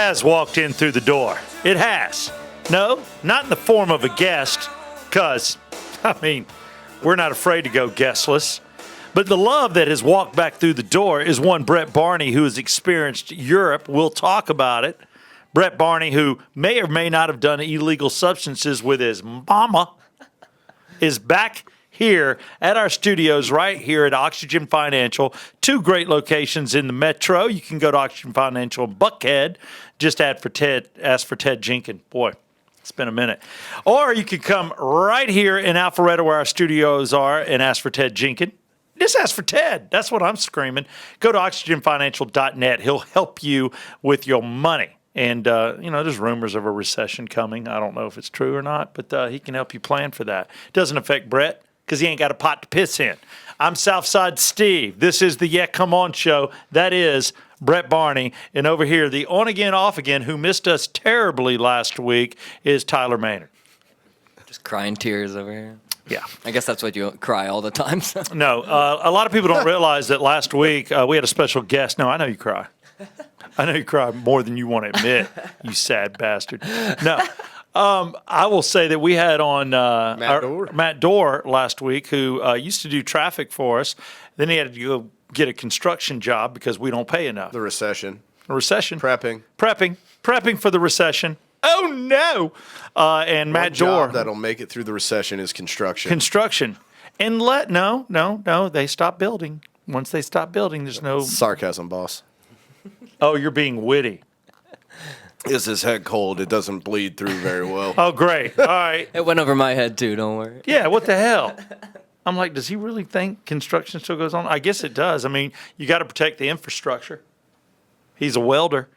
has walked in through the door. It has. No, not in the form of a guest, because, we're not afraid to go guestless. But the love that has walked back through the door is one Brett Barney, who has experienced Europe. We'll talk about it. Brett Barney, who may or may not have done illegal substances with his mama, is back here at our studios right here at Oxygen Financial. Two great locations in the metro. You can go to Oxygen Financial in Buckhead. Just ask for Ted Jenkins. Boy, it's been a minute. Or you can come right here in Alpharetta where our studios are and ask for Ted Jenkins. Just ask for Ted. That's what I'm screaming. Go to oxygenfinancial.net. He'll help you with your money. And, there's rumors of a recession coming. I don't know if it's true or not, but he can help you plan for that. Doesn't affect Brett because he ain't got a pot to piss in. I'm Southside Steve. This is the Yeah Come On show. That is Brett Barney. And over here, the on-again, off-again, who missed us terribly last week, is Tyler Maynard. Just crying tears over here. Yeah. I guess that's what you cry all the time. So. No, a lot of people don't realize that last week we had a special guest. No, I know you cry. I know you cry more than you want to admit, you sad bastard. No, I will say that we had on Matt Dorr last week, who used to do traffic for us. Then he had to go get a construction job because we don't pay enough. The recession. Prepping for the recession. Oh, no. And Matt Dorr. That'll make it through the recession is construction. And no, they stop building. Once they stop building, there's no. Sarcasm, boss. Oh, you're being witty. Is his head cold? It doesn't bleed through very well. Oh, great. All right. It went over my head, too. Don't worry. Yeah, what the hell? I'm like, does he really think construction still goes on? I guess it does. You got to protect the infrastructure. He's a welder.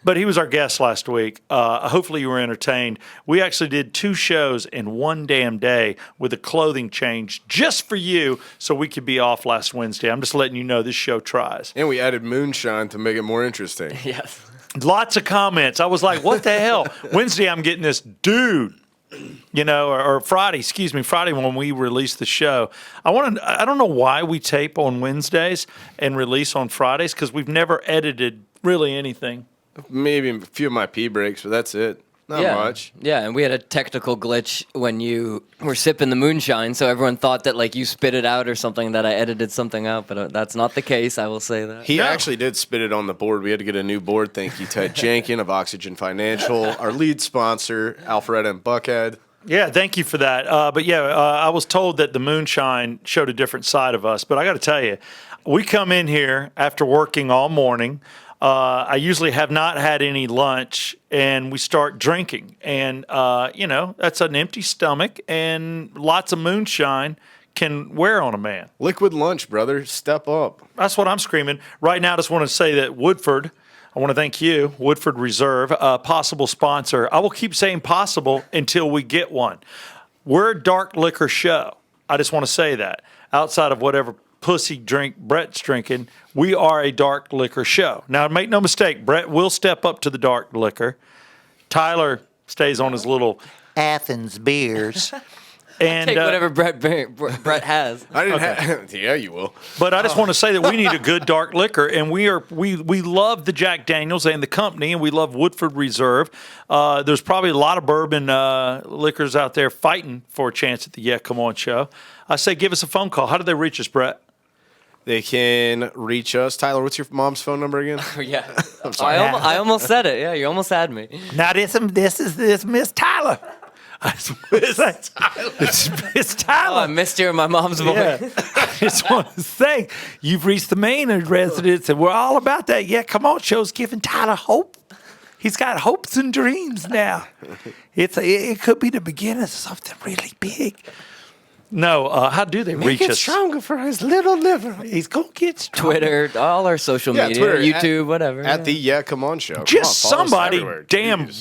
But he was our guest last week. Hopefully you were entertained. We actually did 2 shows in one damn day with a clothing change just for you so we could be off last Wednesday. I'm just letting you know this show tries. And we added moonshine to make it more interesting. Yes. Lots of comments. I was like, what the hell? Wednesday I'm getting this dude. Or Friday when we release the show. I don't know why we tape on Wednesdays and release on Fridays because we've never edited really anything. Maybe a few of my pee breaks, but that's it. Not much. Yeah, and we had a technical glitch when you were sipping the moonshine, so everyone thought that you spit it out or something, that I edited something out, but that's not the case, I will say that. He actually did spit it on the board. We had to get a new board. Thank you, Ted Jenkins of Oxygen Financial, our lead sponsor, Alpharetta and Buckhead. Yeah, thank you for that. I was told that the moonshine showed a different side of us, but I got to tell you, we come in here after working all morning. I usually have not had any lunch, and we start drinking. And, that's an empty stomach, and lots of moonshine can wear on a man. Liquid lunch, brother. Step up. That's what I'm screaming. Right now, I just want to say that Woodford, I want to thank you, Woodford Reserve, a possible sponsor. I will keep saying possible until we get one. We're a dark liquor show. I just want to say that. Outside of whatever pussy drink Brett's drinking, we are a dark liquor show. Now, make no mistake, Brett will step up to the dark liquor. Tyler stays on his little Athens beers. And take whatever Brett has. I didn't have. Yeah, you will. But I just want to say that we need a good dark liquor, and we love the Jack Daniels and the company, and we love Woodford Reserve. There's probably a lot of bourbon liquors out there fighting for a chance at the Yeah Come On show. I say give us a phone call. How do they reach us, Brett? They can reach us. Tyler, what's your mom's phone number again? Yeah. I'm sorry. I almost said it. Yeah, you almost had me. Now this is Miss Tyler. It's Tyler. Oh, I missed hearing my mom's voice. Yeah. I just want to say, you've reached the Maynard residence, and we're all about that. Yeah, Come On show's giving Tyler hope. He's got hopes and dreams now. It could be the beginning of something really big. No, how do they reach us? Make it stronger for his little liver. He's going to get stronger. Twitter, all our social media, Twitter, YouTube, whatever. At the Yeah Come On show. Just somebody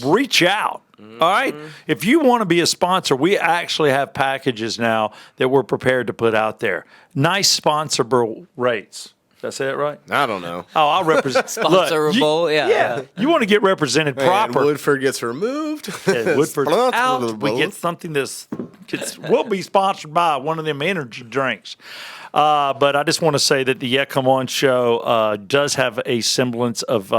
reach out. All right? If you want to be a sponsor, we actually have packages now that we're prepared to put out there. Nice sponsorable rates. Did I say that right? I don't know. Oh, I'll represent. Sponsorable, yeah. You want to get represented proper. And Woodford gets removed. Yeah, Woodford's out. We get something that's We'll be sponsored by one of them energy drinks. But I just want to say that the Yeah Come On show does have a semblance of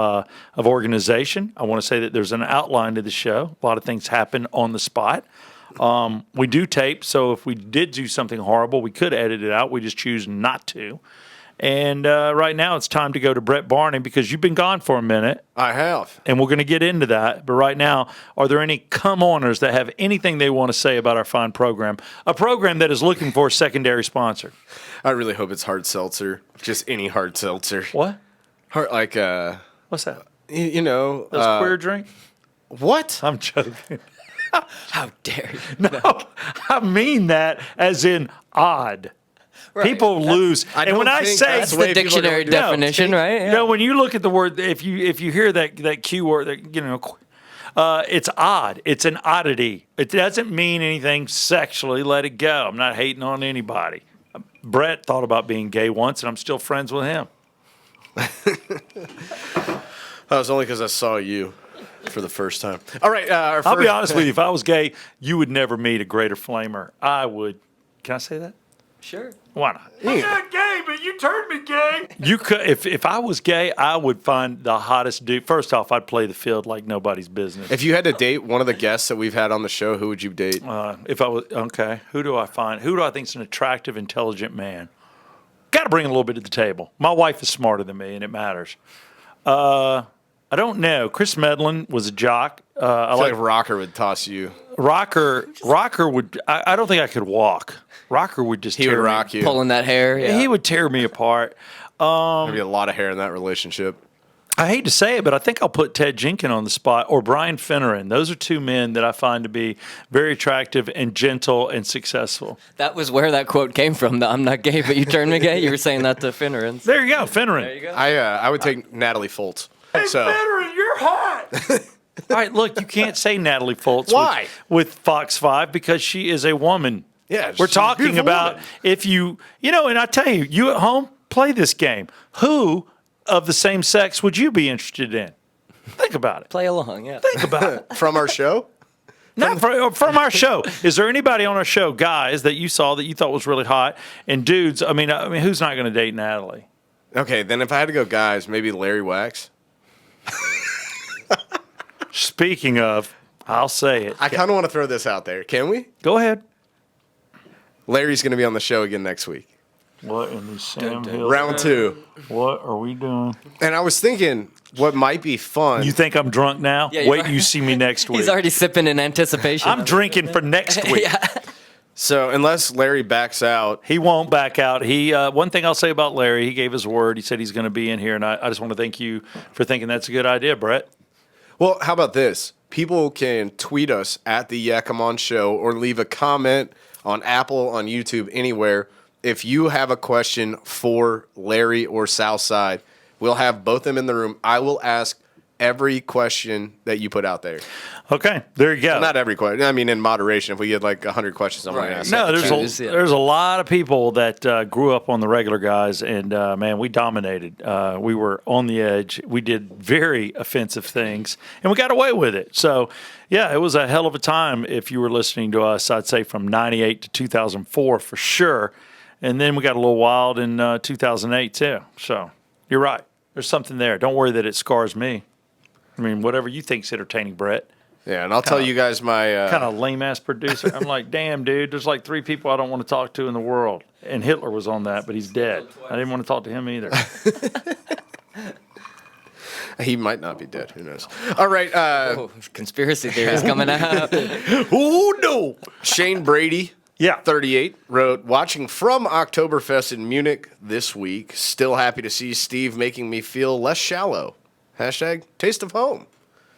organization. I want to say that there's an outline to the show. A lot of things happen on the spot. We do tape, so if we did do something horrible, we could edit it out. We just choose not to. And right now it's time to go to Brett Barney because you've been gone for a minute. I have. And we're going to get into that. But right now, are there any come-oners that have anything they want to say about our fine program? A program that is looking for a secondary sponsor. I really hope it's hard seltzer. Just any hard seltzer. What? Hard, like, What's that? you know. That's queer drink? What? I'm joking. How dare you? No, I mean that as in odd. Right. People lose. And when I say That's the dictionary definition, right? You know, when you look at the word, if you hear that Q word, it's odd. It's an oddity. It doesn't mean anything sexually. Let it go. I'm not hating on anybody. Brett thought about being gay once, and I'm still friends with him. That was only because I saw you for the first time. All right. I'll be honest with you. If I was gay, you would never meet a greater flamer. I would. Can I say that? Sure. Why not? I'm not gay, but you turned me gay. You could, if I was gay, I would find the hottest dude. First off, I'd play the field like nobody's business. If you had to date one of the guests that we've had on the show, who would you date? If I was okay, who do I find? Who do I think is an attractive, intelligent man? Got to bring a little bit to the table. My wife is smarter than me, and it matters. I don't know. Chris Medlin was a jock. I feel like Rocker would toss you. Rocker would. I don't think I could walk. Rocker would just. He would rock you. Pulling that hair. Yeah. He would tear me apart. There'd be a lot of hair in that relationship. I hate to say it, but I think I'll put Ted Jenkins on the spot or Brian Finneran. Those are two men that I find to be very attractive and gentle and successful. That was where that quote came from. The I'm not gay, but you turned me gay. You were saying that to Finneran. There you go, Finneran. There you go. I would take Natalie Foltz. Hey, so. Finneran, you're hot. All right, look, you can't say Natalie Foltz Why? with Fox 5 because she is a woman. Yeah, we're she's a talking beautiful about woman. if you know, and I tell you, you at home, play this game. Who of the same sex would you be interested in? Think about it. Play along, yeah. Think about it. From our show? Not from our show. Is there anybody on our show, guys, that you saw that you thought was really hot? And dudes, I mean, who's not going to date Natalie? Okay, then if I had to go guys, maybe Larry Wax. Speaking of, I'll say it. I kind of want to throw this out there. Can we? Go ahead. Larry's going to be on the show again next week. What in the Sam Hill? Round 2. What are we doing? And I was thinking what might be fun. You think I'm drunk now? Yeah, Wait till you see me next week. He's already sipping in anticipation. I'm drinking for next week. Yeah. So unless Larry backs out. He won't back out. He one thing I'll say about Larry, he gave his word. He said he's going to be in here, and I just want to thank you for thinking that's a good idea, Brett. Well, how about this? People can tweet us at the Yeah Come On Show or leave a comment on Apple, on YouTube, anywhere. If you have a question for Larry or Southside, we'll have both of them in the room. I will ask every question that you put out there. Okay, there you go. Not every question. I mean, in moderation. If we get like 100 questions, I'm going to ask. No, there's a lot of people that grew up on the regular guys, and man, we dominated. We were on the edge. We did very offensive things, and we got away with it. So, yeah, it was a hell of a time if you were listening to us, I'd say from 98 to 2004 for sure. And then we got a little wild in 2008 too. So, you're right. There's something there. Don't worry that it scars me. I mean, whatever you think's entertaining, Brett. Yeah, and I'll tell you guys my... kind of lame-ass producer. I'm like, damn, dude, there's like 3 people I don't want to talk to in the world. And Hitler was on that, but he's dead. I didn't want to talk to him either. He might not be dead. Who knows? All right. Conspiracy theories coming out. Oh, no. Shane Brady, Yeah. 38, wrote, watching from Oktoberfest in Munich this week, still happy to see Steve making me feel less shallow. Hashtag taste of home.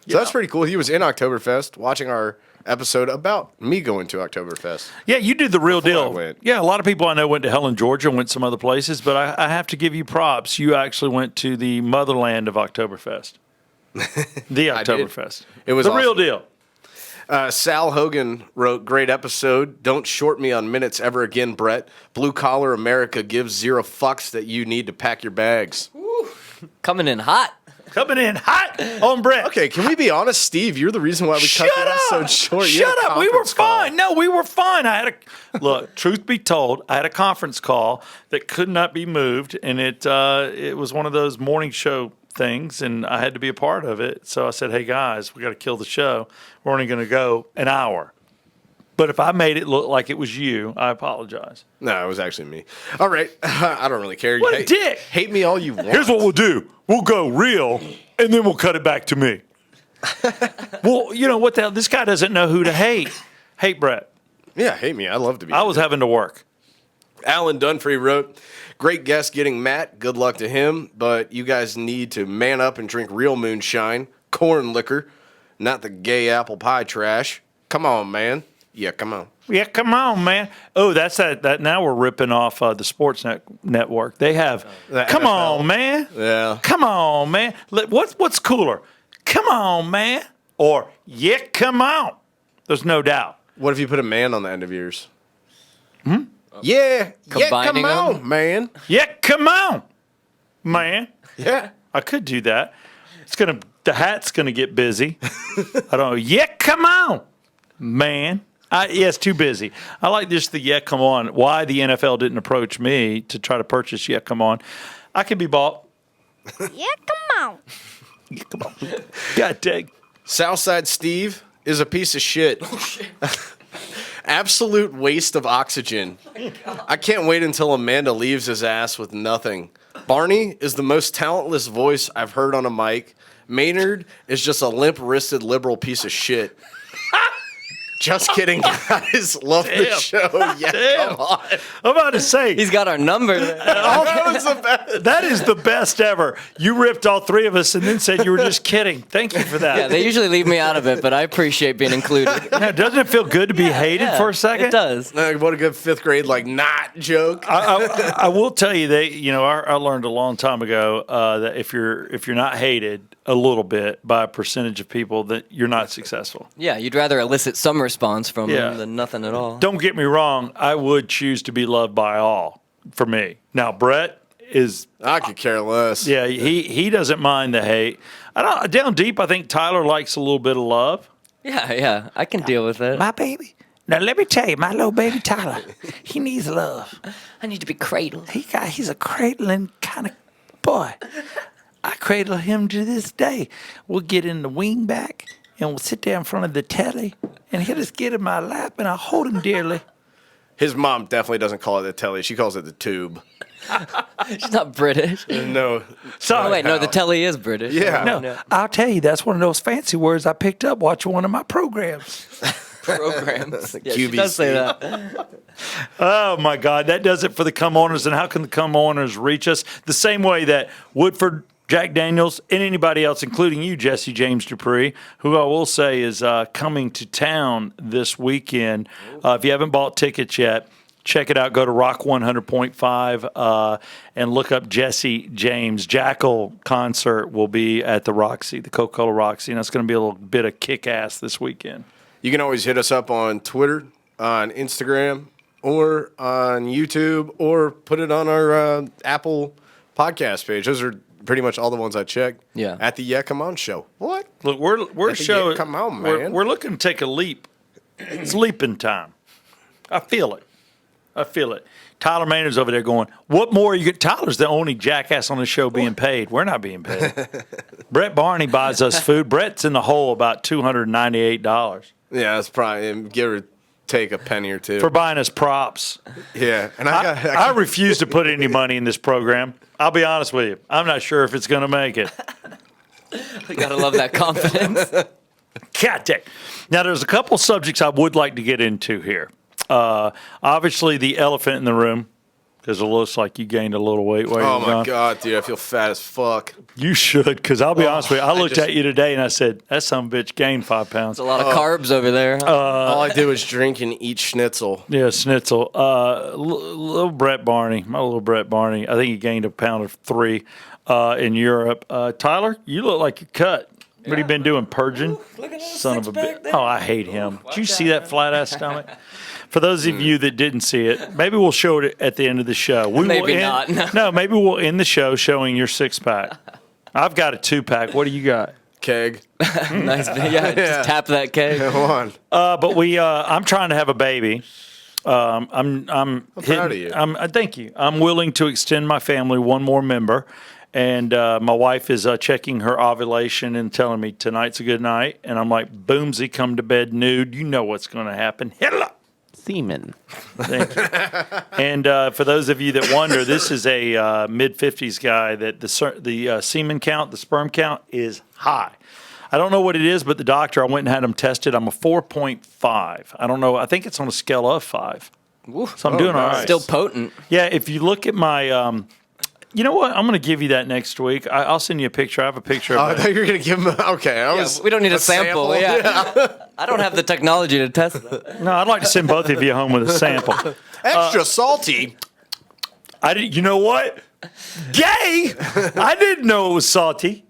So that's pretty cool. He was in Oktoberfest watching our episode about me going to Oktoberfest. Yeah, you did the real Before I deal. went. Yeah, a lot of people I know went to Helen, Georgia, went some other places, but I have to give you props. You actually went to the motherland of Oktoberfest. The Oktoberfest. It was the real awesome. deal. Sal Hogan wrote, great episode. Don't short me on minutes ever again, Brett. Blue Collar America gives 0 fucks that you need to pack your bags. Coming in hot. Coming in hot on Brett. Okay, can we be honest, Steve? You're the reason why we cut the episode short. You Shut had a up. We were conference call. fine. No, we were fine. Look, truth be told, I had a conference call that could not be moved, and it was one of those morning show things, and I had to be a part of it. So I said, hey, guys, we got to kill the show. We're only going to go an hour. But if I made it look like it was you, I apologize. No, it was actually me. All right. I don't really care. What a dick. Hate me all you want. Here's what we'll do. We'll go real, and then we'll cut it back to me. Well, you know what the hell? This guy doesn't know who to hate. Hate Brett. Yeah, hate me. I love to be. I was having to work. Alan Dunphy wrote, great guess getting Matt. Good luck to him. But you guys need to man up and drink real moonshine, corn liquor, not the gay apple pie trash. Come on, man. Yeah, come on. Yeah, come on, man. Oh, that's that. Now we're ripping off the Sports Network. They have, come NFL. on, man. Yeah. Come on, man. What's cooler? Come on, man. Or, yeah, come on. There's no doubt. What if you put a man on the end of yours? Yeah. Combining come on, them? man. Yeah, come on, man. Yeah. I could do that. The hat's gonna get busy. I don't know. Yeah, come on, man. Yeah, it's too busy. I like just the yeah, come on. Why the NFL didn't approach me to try to purchase yeah, come on. I can be bought. Yeah, come on. Yeah, come on. God dang. Southside Steve is a piece of shit. Absolute waste of oxygen. I can't wait until Amanda leaves his ass with nothing. Barney is the most talentless voice I've heard on a mic. Maynard is just a limp-wristed liberal piece of shit. Just kidding, guys. Love the Damn. show. Yeah, Damn. come on. I'm about to say, He's got our number. That was the best. that is the best ever. You ripped all three of us and then said you were just kidding. Thank you for that. Yeah, they usually leave me out of it, but I appreciate being included. Now, doesn't it feel good to be hated Yeah, for a second? It does. What a good fifth grade, not joke. I will tell you that I learned a long time ago that if you're not hated a little bit by a percentage of people, that you're not successful. Yeah, you'd rather elicit some response from Yeah. them than nothing at all. Don't get me wrong. I would choose to be loved by all. For me, now Brett is. I could care less. Yeah, he doesn't mind the hate. Down deep, I think Tyler likes a little bit of love. Yeah, I can deal with it. My baby. Now let me tell you, my little baby Tyler, he needs love. I need to be cradled. He's a cradling kind of boy. I cradle him to this day. We'll get in the wing back and we'll sit down in front of the telly and he'll just get in my lap and I'll hold him dearly. His mom definitely doesn't call it the telly. She calls it the tube. She's not British. No. Oh, wait, no, the telly is British. Yeah. No, I'll tell you, that's one of those fancy words I picked up watching one of my programs. Programs. Yeah, she QVC. does say that. Oh, my God. That does it for the Come Oners. And how can the Come Oners reach us? The same way that Woodford, Jack Daniels, and anybody else, including you, Jesse James Dupree, who I will say is coming to town this weekend. If you haven't bought tickets yet, check it out. Go to Rock 100.5 and look up Jesse James. Jackal concert will be at the Roxy, the Coca-Cola Roxy, and it's going to be a little bit of kick-ass this weekend. You can always hit us up on Twitter, on Instagram, or on YouTube, or put it on our Apple podcast page. Those are pretty much all the ones I check. Yeah. At the Yeah Come On show. What? Look, we're showing. Yeah, come on, man. We're looking to take a leap. It's leaping time. I feel it. Tyler Maynard's over there going, what more are you get? Tyler's the only jackass on the show being paid. We're not being paid. Brett Barney buys us food. Brett's in the hole about $298 Yeah, that's probably give or take a penny or two. for buying us props. Yeah, and I refuse to put any money in this program. I'll be honest with you. I'm not sure if it's going to make it. You gotta love that confidence. God dang. Now, there's a couple subjects I would like to get into here. Obviously, the elephant in the room, because it looks like you gained a little weight. Oh my God, dude, I feel fat as fuck. You should, because I'll be honest with you. I looked at you today and I said, that son of a bitch gained 5 pounds. There's a lot of carbs over there. All I do is drink and eat schnitzel. Yeah, Schnitzel. Little Brett Barney, my little Brett Barney. I think he gained 1 pound or 3 in Europe. Tyler, you look like you're cut. What have you been doing? Purging? Son of a bitch. Oh, I hate him. Did you see that flat ass stomach? For those of you that didn't see it, maybe we'll show it at the end of the show. Maybe not, no. No, maybe we'll end the show showing your 6-pack. I've got a 2-pack. What do you got? Keg. Nice. Yeah, just tap that keg. Come on. But I'm trying to have a baby. I'm proud of you. Thank you. I'm willing to extend my family one more member, and my wife is checking her ovulation and telling me tonight's a good night. And I'm like, boomsy, come to bed nude. You know what's going to happen. Hello. Semen. Thank you. And for those of you that wonder, this is a mid-50s guy that the semen count, the sperm count is high. I don't know what it is, but the doctor, I went and had him tested. I'm a 4.5. I don't know. I think it's on a scale of 5. So I'm doing all right. Still potent. Yeah, if you look at my you know what? I'm going to give you that next week. I'll send you a picture. I have a picture I of it. thought you were going to give him. Okay. We don't need a sample. Yeah. I don't have the technology to test that. No, I'd like to send both of you home with a sample. Extra salty. I didn't. You know what? Gay. I didn't know it was salty.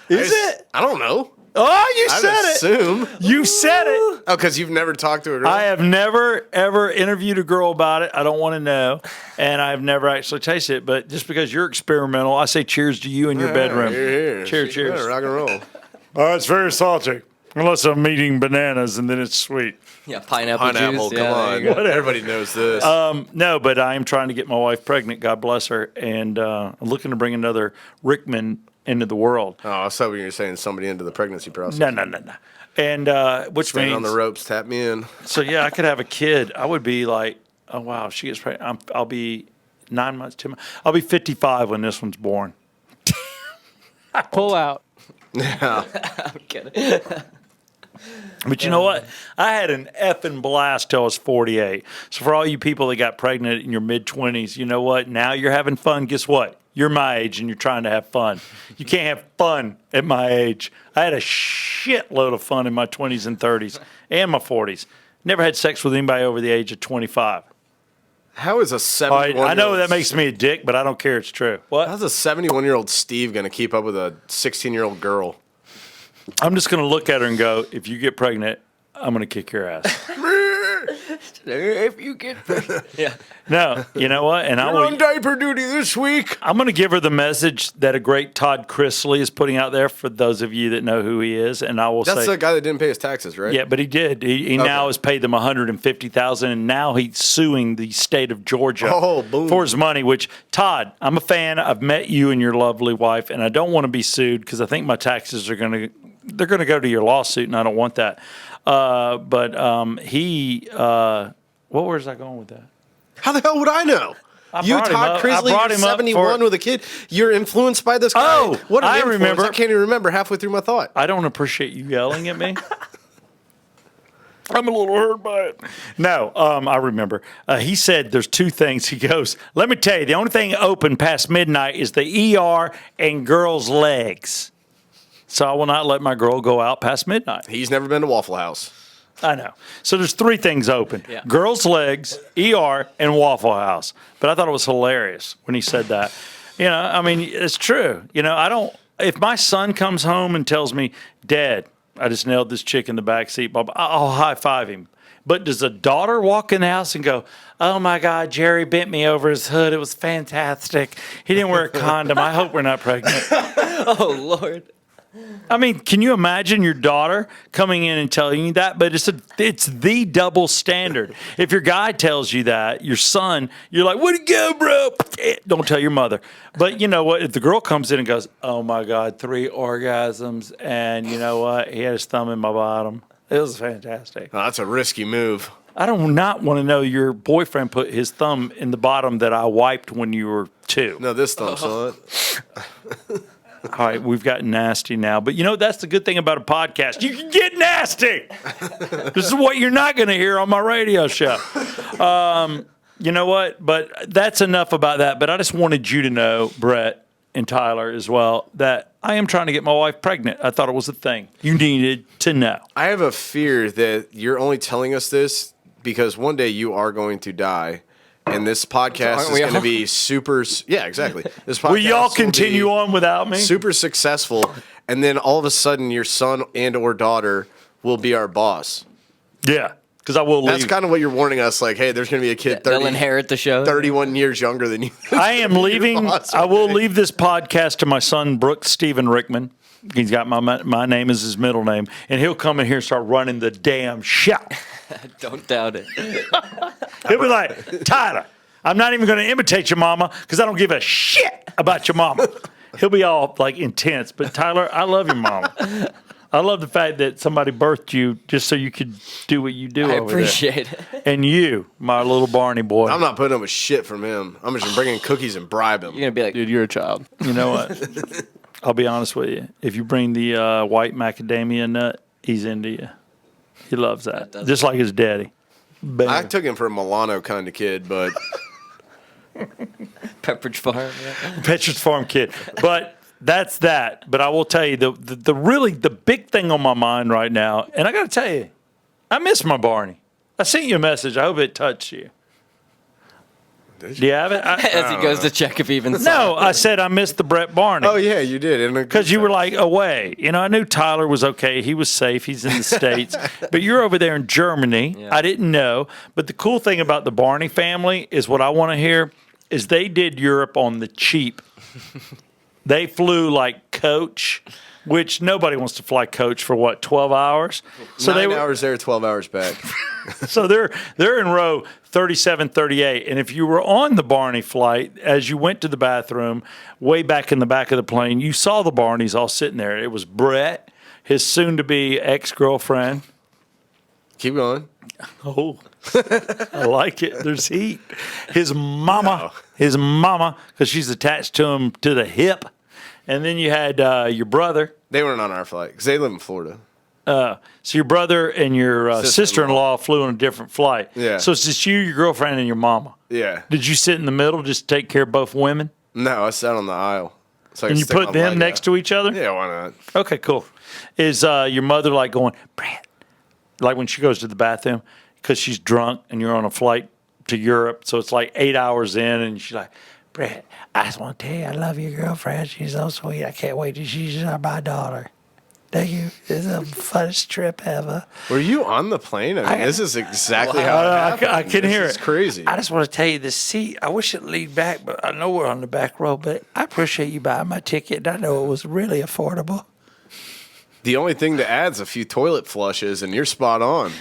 Is it? I don't know. Oh, you I'd said it. assume. You said it. Oh, because you've never talked to a girl? I have never, ever interviewed a girl about it. I don't want to know. And I've never actually tasted it. But just because you're experimental, I say cheers to you in your bedroom. Here. Cheers. Yeah, rock and roll. Oh, it's very salty. Unless I'm eating bananas and then it's sweet. Yeah, pineapple juice. Come Yeah, on. there you go. Everybody knows this. No, but I am trying to get my wife pregnant. God bless her. And I'm looking to bring another Rickman into the world. Oh, I was hoping you were saying somebody into the pregnancy process. No. And which Stand means on the ropes, tap me in. So yeah, I could have a kid. I would be like, oh wow, if she gets pregnant. I'll be 9 months, 10 months. I'll be 55 when this one's born. Pull out. Yeah. I'm kidding. But you know what? I had an effing blast till I was 48. So for all you people that got pregnant in your mid-20s, you know what? Now you're having fun. Guess what? You're my age and you're trying to have fun. You can't have fun at my age. I had a shitload of fun in my 20s and 30s and my 40s. Never had sex with anybody over the age of 25. How is a 71-year-old... I know that makes me a dick, but I don't care. It's true. What? How's a 71-year-old Steve going to keep up with a 16-year-old girl? I'm just going to look at her and go, if you get pregnant, I'm going to kick your ass. If you get yeah. No, you know what? And You're on diaper duty this week. I'm going to give her the message that a great Todd Chrisley is putting out there for those of you that know who he is. And I will That's say, the guy that didn't pay his taxes, right? yeah, but he did. He now has paid them $150,000, and now he's suing the state of Georgia for his money. Which, Todd, I'm a fan. I've met you and your lovely wife, and I don't want to be sued because I think my taxes are going to go to your lawsuit, and I don't want that. But what was I going with that? How the hell would I know? You, brought him Todd up. I Chrisley, brought you're him up 71 with a kid. You're influenced by this guy. Oh, what an I influence. remember. I can't even remember halfway through my thought. I don't appreciate you yelling at me. I'm a little hurt by it. No, I remember. He said there's two things. He goes, let me tell you, the only thing open past midnight is the ER and girls' legs. So I will not let my girl go out past midnight. He's never been to Waffle House. I know. So there's three things open. Yeah. Girls' legs, ER, and Waffle House. But I thought it was hilarious when he said that. You know, I mean, it's true. You know, if my son comes home and tells me, Dad, I just nailed this chick in the back seat, I'll high five him. But does a daughter walk in the house and go, oh my God, Jerry bent me over his hood. It was fantastic. He didn't wear a condom. I hope we're not pregnant. Oh, Lord. I mean, can you imagine your daughter coming in and telling you that? But it's the double standard. If your guy tells you that, your son, you're like, where'd it go, bro? Don't tell your mother. But you know what? If the girl comes in and goes, oh my God, 3 orgasms, and you know what? He had his thumb in my bottom. It was fantastic. Oh, that's a risky move. I do not want to know your boyfriend put his thumb in the bottom that I wiped when you were 2. No, this thumb's on it. All right, we've gotten nasty now. But you know, that's the good thing about a podcast. You can get nasty. This is what you're not going to hear on my radio show. You know what? But that's enough about that. But I just wanted you to know, Brett and Tyler as well, that I am trying to get my wife pregnant. I thought it was a thing. You needed to know. I have a fear that you're only telling us this because one day you are going to die. And this podcast is going to be super... Yeah, exactly. This podcast will y'all continue on without me? Super successful. And then all of a sudden, your son and or daughter will be our boss. Yeah. because I will That's leave. kind of what you're warning us. Like, hey, there's going to be a kid They'll inherit the show. 31 years younger than you. I am leaving. Awesome. I will leave this podcast to my son, Brooks Stephen Rickman. He's got my name as his middle name, and he'll come in here and start running the damn show. Don't doubt it. He'll be like, Tyler, I'm not even going to imitate your mama because I don't give a shit about your mama. He'll be all like intense, but Tyler, I love your mama. I love the fact that somebody birthed you just so you could do what you do I over appreciate there. it. And you, my little Barney boy. I'm not putting up with shit from him. I'm just bringing cookies and bribe him. You're going to be like, Dude, you're a child. You know what? I'll be honest with you. If you bring the white macadamia nut, he's into you. He loves that. Just like his daddy. Bam. I took him for a Milano kind of kid, but Pepperidge Farm. Yeah. Petra's Farm kid. But that's that. But I will tell you, the really the big thing on my mind right now, and I got to tell you, I miss my Barney. I sent you a message. I hope it touched you. Do you have it? As he goes to check if he even saw No, it. I said I missed the Brett Barney. oh yeah, you did. Because you were like away. You know, I knew Tyler was okay. He was safe. He's in the States. But you're over there in Germany. Yeah. I didn't know. But the cool thing about the Barney family is what I want to hear is they did Europe on the cheap. They flew like coach, which nobody wants to fly coach for what, 12 hours? So 9 hours there, 12 hours back. So they're in row 37, 38. And if you were on the Barney flight, as you went to the bathroom, way back in the back of the plane, you saw the Barneys all sitting there. It was Brett, his soon-to-be ex-girlfriend. Keep going. Oh, I like it. There's heat. His mama, because she's attached to him to the hip. And then you had your brother. They weren't on our flight because they live in Florida. So your brother and your sister-in-law flew on a different flight. Yeah. So it's just you, your girlfriend, and your mama. Yeah. Did you sit in the middle just to take care of both women? No, I sat on the aisle. So I And could you stick put my them leg next out. to each other? Yeah, why not? Okay, cool. Is your mother like going, Brett, like when she goes to the bathroom because she's drunk and you're on a flight to Europe, so it's like 8 hours in, and she's like, Brett, I just want to tell you I love your girlfriend. She's so sweet. I can't wait till she's my daughter. Thank you. It's the funnest trip ever. Were you on the plane? I mean, this is exactly how it happened. I can hear This is it. crazy. I just want to tell you the seat. I wish it leaned back, but I know we're on the back row. But I appreciate you buying my ticket. And I know it was really affordable. The only thing to add is a few toilet flushes, and you're spot on.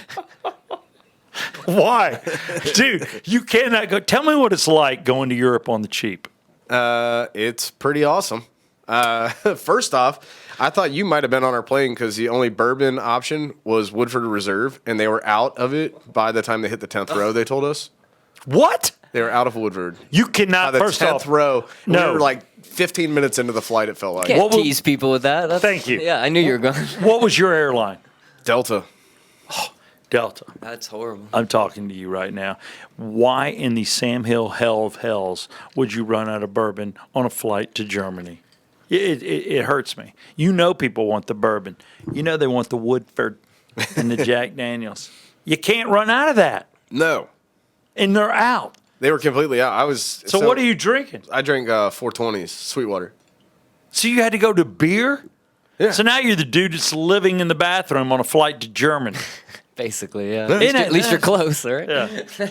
Why, dude? You cannot go. Tell me what it's like going to Europe on the cheap. It's pretty awesome. First off, I thought you might have been on our plane because the only bourbon option was Woodford Reserve, and they were out of it by the time they hit the 10th row, they told us. What? They were out of Woodford. You By cannot. the First 10th off, row, No. we were like 15 minutes into the flight, it felt like. Can't What will- tease people with that. Thank you. Yeah, I knew you were going. what was your airline? Delta. Delta. That's horrible. I'm talking to you right now. Why in the Sam Hill hell of hells would you run out of bourbon on a flight to Germany? It hurts me. You know people want the bourbon. You know they want the Woodford and the Jack Daniels. You can't run out of that. No. And they're out. They were completely out. So what are you drinking? I drank 420s, Sweetwater. So you had to go to beer? Yeah. So now you're the dude that's living in the bathroom on a flight to Germany. Basically, yeah. Isn't it? At least you're close, right? Yeah.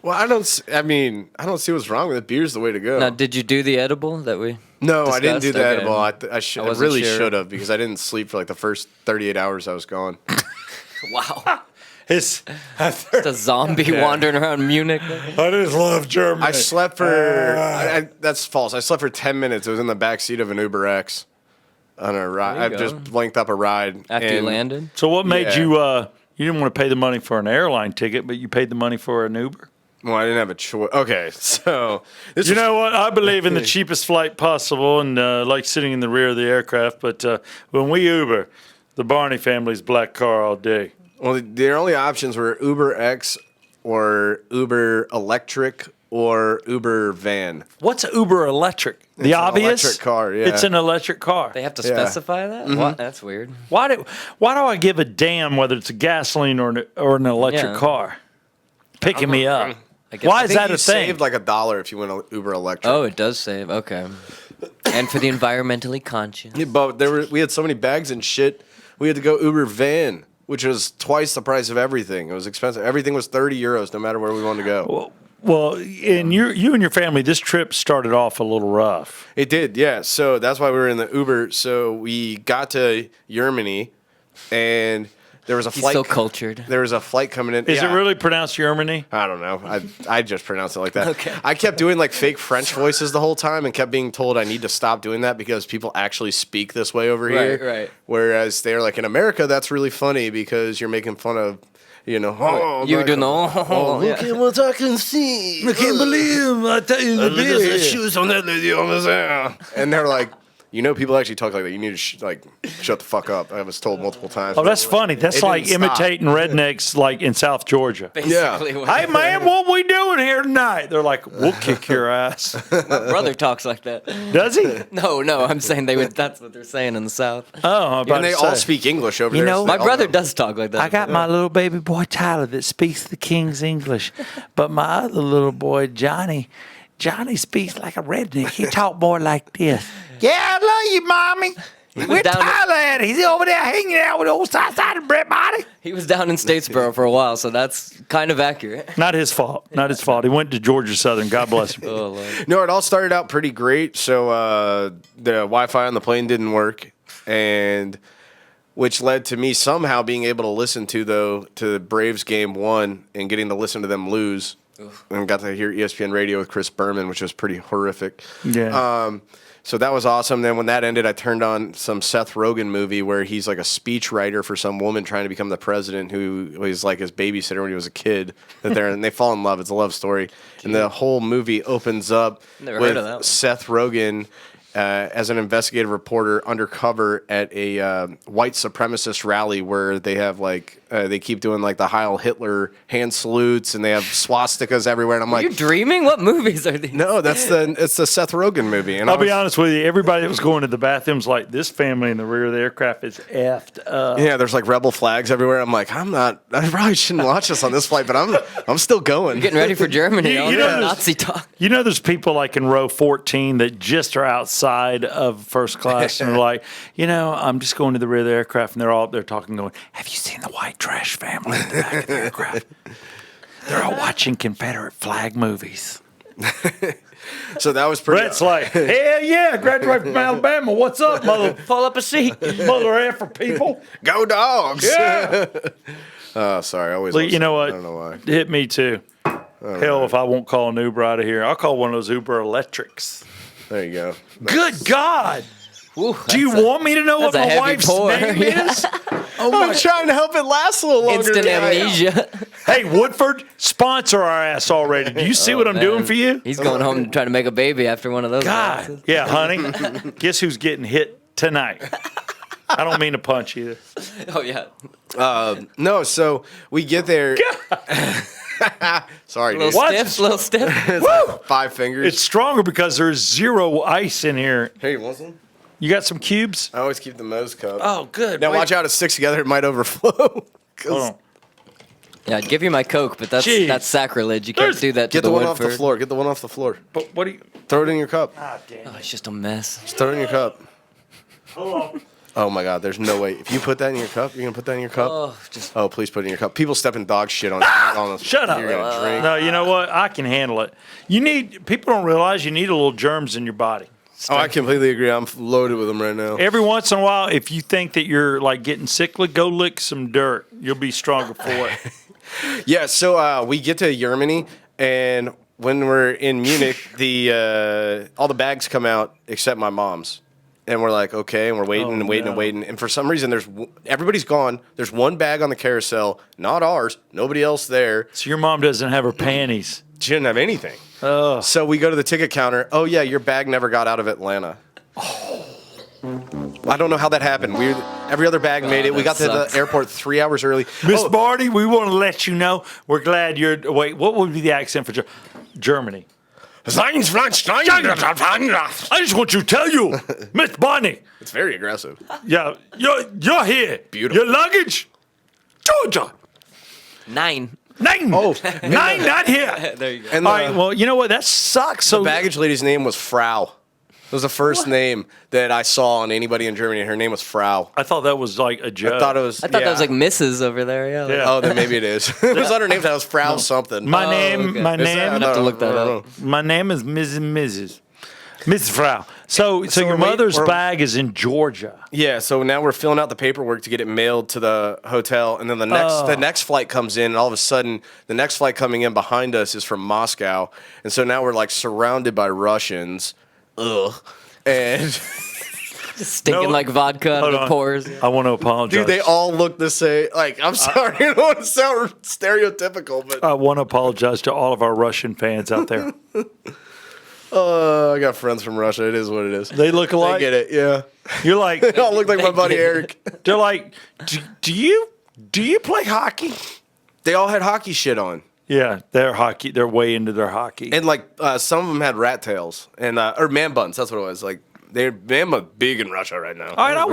Well, I don't see what's wrong with it. Beer's the way to go. Now, did you do the edible that we? No, I didn't do the discussed? edible. Okay. I wasn't really sure. should have because I didn't sleep for like the first 38 hours I was gone. Wow. It's, Just a zombie wandering around Munich. I just love Germany. I slept for that's false. I slept for 10 minutes. It was in the back seat of an Uber X on a ride. There you I go. just linked up a ride After you and- landed? So what made Yeah. you didn't want to pay the money for an airline ticket, but you paid the money for an Uber? Well, I didn't have a choice. Okay, so this You was- know what? I believe in the cheapest flight possible and like sitting in the rear of the aircraft. But when we Uber, the Barney family's black car all day. well, their only options were Uber X or Uber Electric or Uber Van. What's Uber electric? The It's an obvious electric car, yeah. It's an electric car. They have to Yeah. specify that? What? That's weird. Why do I give a damn whether it's a gasoline or an electric Yeah. car? Picking me up. I guess- Why I is think that you a thing? saved like $1 if you went Uber Electric. Oh, it does save. Okay. And for the environmentally conscious. Yeah, but we had so many bags and shit. We had to go Uber Van. which was twice the price of everything. It was expensive. Everything was 30 euros, no matter where we wanted to go. Well, and you and your family, this trip started off a little rough. It did, yeah. So that's why we were in the Uber. So we got to Germany, and there was a He's flight. so cultured. There was a flight coming in. Is it really pronounced Germany? I don't know. I just pronounced it like that. Okay. I kept doing like fake French voices the whole time and kept being told I need to stop doing that because people actually speak this way over here. Right. Whereas they're like, in America, that's really funny because you're making fun of, oh, You were doing the look at what I can see. I can't believe I tell you Look at the shoes on that lady on the side. And they're like, people actually talk like that. You need to shut the fuck up. I was told multiple times. Oh, that's funny. That's It like didn't stop. imitating rednecks like in South Georgia. Basically, Hey, man, what we doing here tonight? They're like, we'll kick your ass. my brother talks like that. Does he? No, I'm saying they would. That's what they're saying in the South. Oh, I'm about And they to all say. speak English over You there. know, so they My all brother know. does talk like that. I got my little baby boy Tyler that speaks the King's English, but my other little boy Johnny speaks like a redneck. He talk more like this. Yeah, I love you, mommy. Where's down- Tyler at? He's over there hanging out with old Southside and Brett Body. He was down in Statesboro for a while, so that's kind of accurate. Not his fault. Not his fault. He went to Georgia Southern. God bless him. Oh, Lord. No, it all started out pretty great. So the Wi-Fi on the plane didn't work, and which led to me somehow being able to listen to the Braves game 1 and getting to listen to them lose. And got to hear ESPN radio with Chris Berman, which was pretty horrific. Yeah. So that was awesome. Then when that ended, I turned on some Seth Rogen movie where he's like a speech writer for some woman trying to become the president who was like his babysitter when he was a kid. And they fall in love. It's a love story. And the whole movie opens up Never with heard of that one. Seth Rogen as an investigative reporter undercover at a white supremacist rally where they have they keep doing like the Heil Hitler hand salutes and they have swastikas everywhere. And I'm Are you like, dreaming? What movies are these? no, it's the Seth Rogen movie. And I'll be honest with you. Everybody that was going to the bathrooms like this family in the rear of the aircraft is effed up. Yeah, there's like rebel flags everywhere. I'm like, I probably shouldn't watch this on this flight, but I'm still going. Getting ready for Germany. You all know that there's- Nazi talk. You know, there's people like in row 14 that just are outside of first class and they're like, I'm just going to the rear of the aircraft, and they're all up there talking, going, have you seen the white trash family in the back of the aircraft? They're all watching Confederate flag movies. So that was pretty. Brett's like, hell yeah, graduated from Alabama. What's up, mother? Pull up a seat. Mother effer people. Go dogs. Yeah. Oh, sorry. I always. Look, you know what? I don't know why. Hit me too. Hell, if I won't call an Uber out of here, I'll call one of those Uber electrics. There you go. Good God. Ooh, Do you want me to know what that's a my heavy wife's pour. name Yeah. is? I'm trying to help it last a little longer. Instant Yeah, I know. amnesia. Hey, Woodford, sponsor our ass already. Do you see what I'm Man, doing for you? He's going home to try to make a baby after one of those. God. Yeah, honey. Guess who's getting hit tonight? I don't mean to punch you. Oh yeah. No, so we get there. Sorry, dude. Little What? stiff. Little stiff. Woo! 5 fingers. It's stronger because there's zero ice in here. Hey, you want some? You got some cubes? I always keep the Moe's cup. Oh, good. Now Wait. watch out, it sticks together. It might overflow. 'Cause- Hold on. Yeah, I'd give you my Coke, but Jeez. that's sacrilege. You can't There's- do that to Get the one off the Woodford. floor. Get the one off the floor. But what do you? Throw it in your cup. Ah, damn. Oh, it's just a mess. Just throw it in your cup. Hold on. Oh my God, there's no way. If you put that in your cup, you're gonna put that in your cup. Oh, just Oh, please put it in your cup. People stepping dog shit on us. Shut up. You're gonna drink. No, you know what? I can handle it. People don't realize you need a little germs in your body. Oh, I completely agree. I'm loaded with them right now. Every once in a while, if you think that you're like getting sickly, go lick some dirt. You'll be stronger for it. Yeah, so we get to Germany, and when we're in Munich, all the bags come out except my mom's. And we're like, okay, and we're waiting and waiting and waiting. And for some reason, everybody's gone. There's one bag on the carousel, not ours, nobody else there. So your mom doesn't have her panties. She didn't have anything. Oh. So we go to the ticket counter. Oh, yeah, your bag never got out of Atlanta. I don't know how that happened. Every other bag made it. We got that to sucks. the airport 3 hours early. Miss Oh, Barty, we want to let you know we're glad you're. Wait, what would be the accent for Germany? it's I just want to tell you, Miss Barney. very aggressive. Yeah, you're here. Beautiful. Your luggage, Georgia. 9. 9. Oh, 9, not here. There you go. And All right. Well, you know what? That sucks. So the baggage lady's name was Frau. It was the first name that I saw on anybody in Germany. Her name was Frau. I thought that was like a joke. I thought it was. I thought that was like Mrs. over there. Yeah. Yeah. Oh, then maybe it is. It was on her name. That was Frau something. My name. okay. My Is that- name. I'd have to look that up. My name is Mrs. Frau. So your we're mother's we're- bag is in Georgia. Yeah, so now we're filling out the paperwork to get it mailed to the hotel, and then the next flight comes in, and all of a sudden the next flight coming in behind us is from Moscow, and so now we're like surrounded by Russians. Ugh. And Stinking No. like vodka out Hold of the on. pores. I want to apologize. dude, they all look the same. Like, I'm sorry, I don't want to sound stereotypical, but I want to apologize to all of our Russian fans out there. I got friends from Russia. It is what it is. They look I alike. get it. Yeah, You're like, they all look like my buddy Eric. they're like, do you play hockey? They all had hockey shit on. Yeah, they're hockey. They're way into their hockey. And like some of them had rat tails and or man buns. That's what it was. Like they're man buns big in Russia right now. All right, I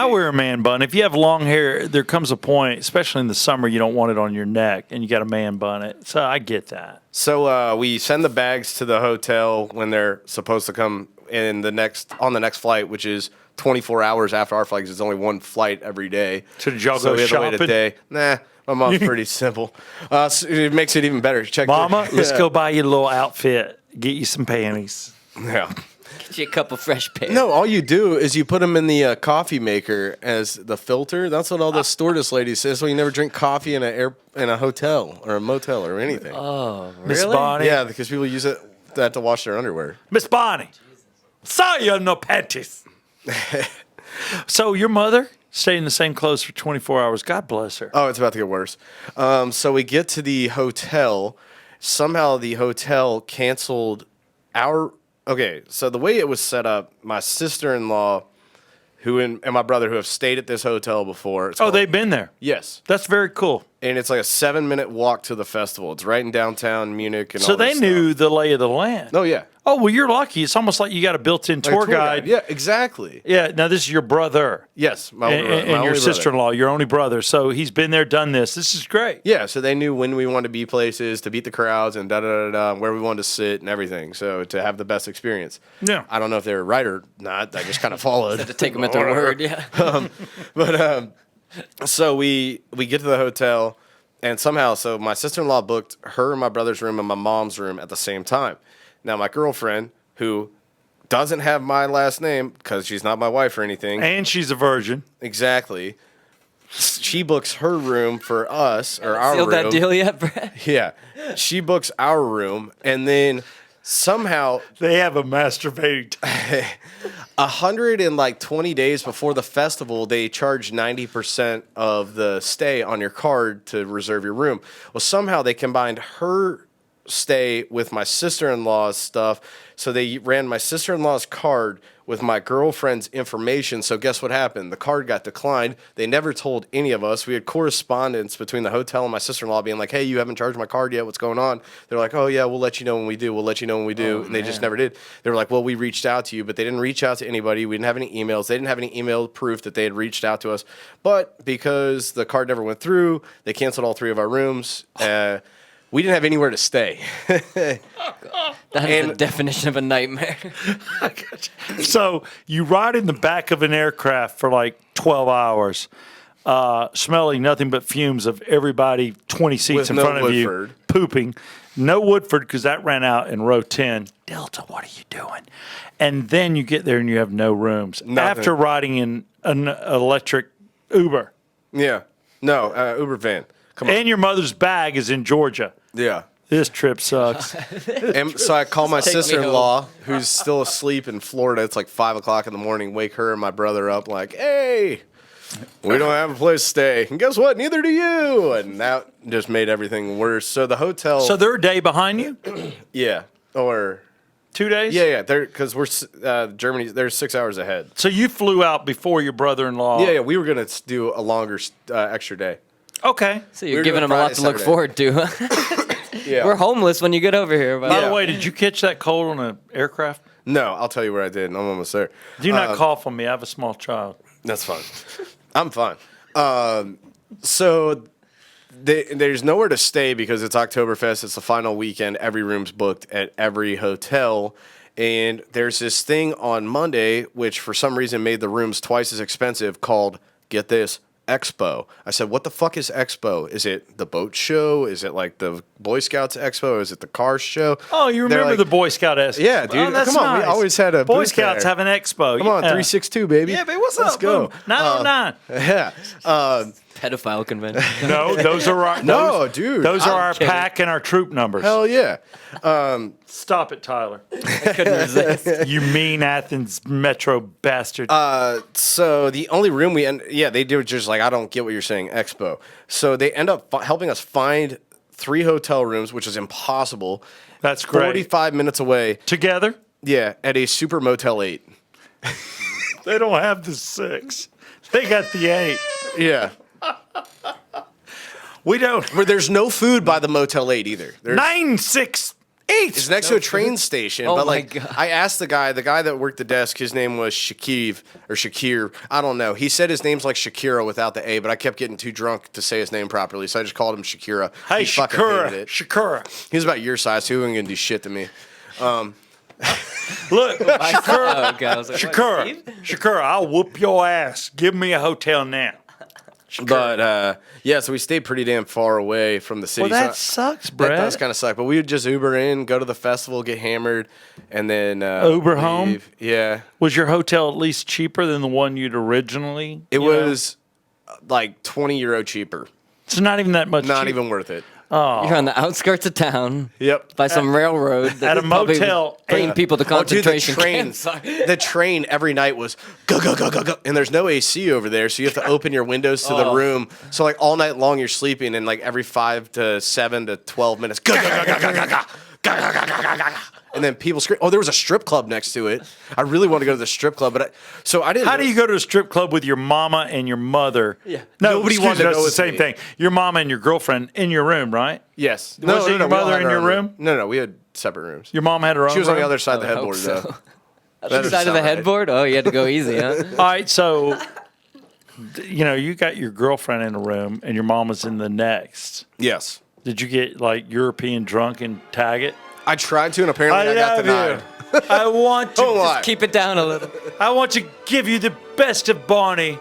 wear a man bun. If you have long hair, there comes a point, especially in the summer, you don't want it on your neck, and you got a man bun it. So I get that. So we send the bags to the hotel when they're supposed to come in on the next flight, which is 24 hours after our flight. 'Cause it's only one flight every day. So did y'all So go we had to wait a shopping? day. Nah. My mom's pretty simple. So it makes it even better. Check Mama, let's Yeah. go buy you a little outfit. Get you some panties. Yeah. Get you a couple fresh pants. No, all you do is you put them in the coffee maker as the filter. That's what all the stewardess ladies say. So you never drink coffee in a hotel or a motel or anything. Oh, Miss really? Bonnie. Yeah, because people use that to wash their underwear. Miss Bonnie. Saw you no panties. So your mother stayed in the same clothes for 24 hours. God bless her. Oh, it's about to get worse. So we get to the hotel. Somehow the hotel canceled our. Okay, so the way it was set up, my sister-in-law, and my brother who have stayed at this hotel before. Oh, they've been there. Yes, That's very cool. and it's like a 7-minute walk to the festival. It's right in downtown Munich, and So all they this knew stuff. the lay of the land. Oh yeah, Oh, well, you're lucky. It's almost like you got a built-in Like a tour guide. Yeah, exactly. Yeah, now this is your brother Yes, my and, older brother, and my your only brother. sister-in-law, your only brother. So he's been there, done this. This is great. Yeah, so they knew when we wanted to be places, to beat the crowds, and where we wanted to sit and everything. So to have the best experience. Yeah. I don't know if they were right or not. I just kind of followed. To take them at their word, yeah. But so we get to the hotel, and somehow, so my sister-in-law booked her and my brother's room and my mom's room at the same time. Now my girlfriend, who doesn't have my last name because she's not my wife or anything, And she's a virgin. exactly. She books her room for us or our Sealed room. that deal yet, Brad? Yeah, she books our room, and then somehow They have a masturbating 120 days before the festival, they charge 90% of the stay on your card to reserve your room. Well, somehow they combined her stay with my sister-in-law's stuff, so they ran my sister-in-law's card with my girlfriend's information. So guess what happened? The card got declined. They never told any of us. We had correspondence between the hotel and my sister-in-law being like, hey, you haven't charged my card yet. What's going on? They're like, oh, yeah, we'll let you know when we do. We'll let you know when we do. And they just never did. They were like, well, we reached out to you, but they didn't reach out to anybody. We didn't have any emails. They didn't have any email proof that they had reached out to us. But because the card never went through, they canceled all 3 of our rooms. We didn't have anywhere to stay. That is the definition of a nightmare. So you ride in the back of an aircraft for like 12 hours, smelling nothing but fumes of everybody 20 seats With in no front of Woodford. you, pooping. No Woodford because that ran out in row 10. Delta, what are you doing? And then you get there and you have no rooms. Nothing. After riding in an electric Uber. Yeah. No, Uber van. Come on. And your mother's bag is in Georgia. Yeah. This trip sucks. And so I call my Take me sister-in-law, who's still asleep in Florida. It's like 5 o'clock in the morning. Wake her and my brother up like, hey, we don't have a place to stay. And guess what? Neither do you. And that just made everything worse. So the hotel. So they're a day behind you? yeah. Or 2 days? yeah. They're because we're Germany. They're 6 hours ahead. So you flew out before your brother-in-law? Yeah. We were gonna do a longer extra day. Okay. So you're We're giving doing them a lot to Friday, look forward to. Huh? Yeah. We're homeless when you get over here. But By Yeah. the way, did you catch that cold on an aircraft? No, I'll tell you where I did. I'm almost there. Do not cough on me. I have a small child. That's fine. I'm fine. So there's nowhere to stay because it's Oktoberfest. It's the final weekend. Every room's booked at every hotel. And there's this thing on Monday, which for some reason made the rooms twice as expensive, called, get this, Expo. I said, what the fuck is Expo? Is it the boat show? Is it like the Boy Scouts Expo? Is it the car show? Oh, you They're remember like, the Boy Scout Expo? Yeah, dude. Oh, that's Come on. We nice. always had a Boy booth Scouts there. have an expo. Come on, Yeah. 362, baby. Yeah, baby, what's Let's up? go. Boom. 909. Yeah. Pedophile convention. No, those are our No, dude. Those are I'm our kidding. pack and our troop numbers. Hell yeah. Stop it, Tyler. I couldn't resist. You mean Athens Metro bastard. So the only room they do just like, I don't get what you're saying, Expo. So they end up helping us find 3 hotel rooms, which is impossible. That's great. 45 minutes away. Together? Yeah, at a Super Motel 8. They don't have the 6. They got the 8. Yeah. We don't. Where there's no food by the Motel 8 either. There's, 968. it's next to a train station. Oh but my like, God. I asked the guy that worked the desk, his name was Shakir. I don't know. He said his name's like Shakira without the A, but I kept getting too drunk to say his name properly, so I just called him Shakira. Hey, He fucking hated Shakura. it. Shakura. He was about your size, so he wasn't gonna do shit to me. Look, Shakura. Oh, okay. I was like, what, Shakura. Steve? Shakura, I'll whoop your ass. Give me a hotel now. But yeah, so we stayed pretty damn far away from the city. Well, that so sucks, that Brett. does kind of suck. But we would just Uber in, go to the festival, get hammered, and then Uber home? leave. Yeah, Was your hotel at least cheaper than the one you'd originally? it you know? was like €20 cheaper. It's not even that much. Not cheap. even worth it. You're on the outskirts of town Yep. by some railroad. that at a probably motel, bringing people to Oh, dude, concentration the train, camps. the train every night was go, go, go, go, go. And there's no AC over there, so you have to open your windows to the room. So, like, all night long you're sleeping, and, like, every 5 to 7 to 12 minutes, go, go, go, go, go, go, go, go, go, go, go, go, go. And then people scream. Oh, there was a strip club next to it. I really wanted to go to the strip club, but I didn't. How do you go to a strip club with your mama and your mother? Yeah. No, Nobody excuse wanted to me, go that's the with same me. thing. Your mama and your girlfriend in your room, right? Yes. Was it your we all mother had in our your own room? No, we had separate rooms. Your mom had her own. She was on the room? other side of the I hope headboard, so. though. Other side of the headboard? Oh, you had to go easy, huh? All right, so you got your girlfriend in a room and your mom was in the next. Yes. Did you get like European drunk and tag it? I tried to, and apparently I got denied. I want to. Don't lie. Keep it down a little. I want to give you the best of Barney.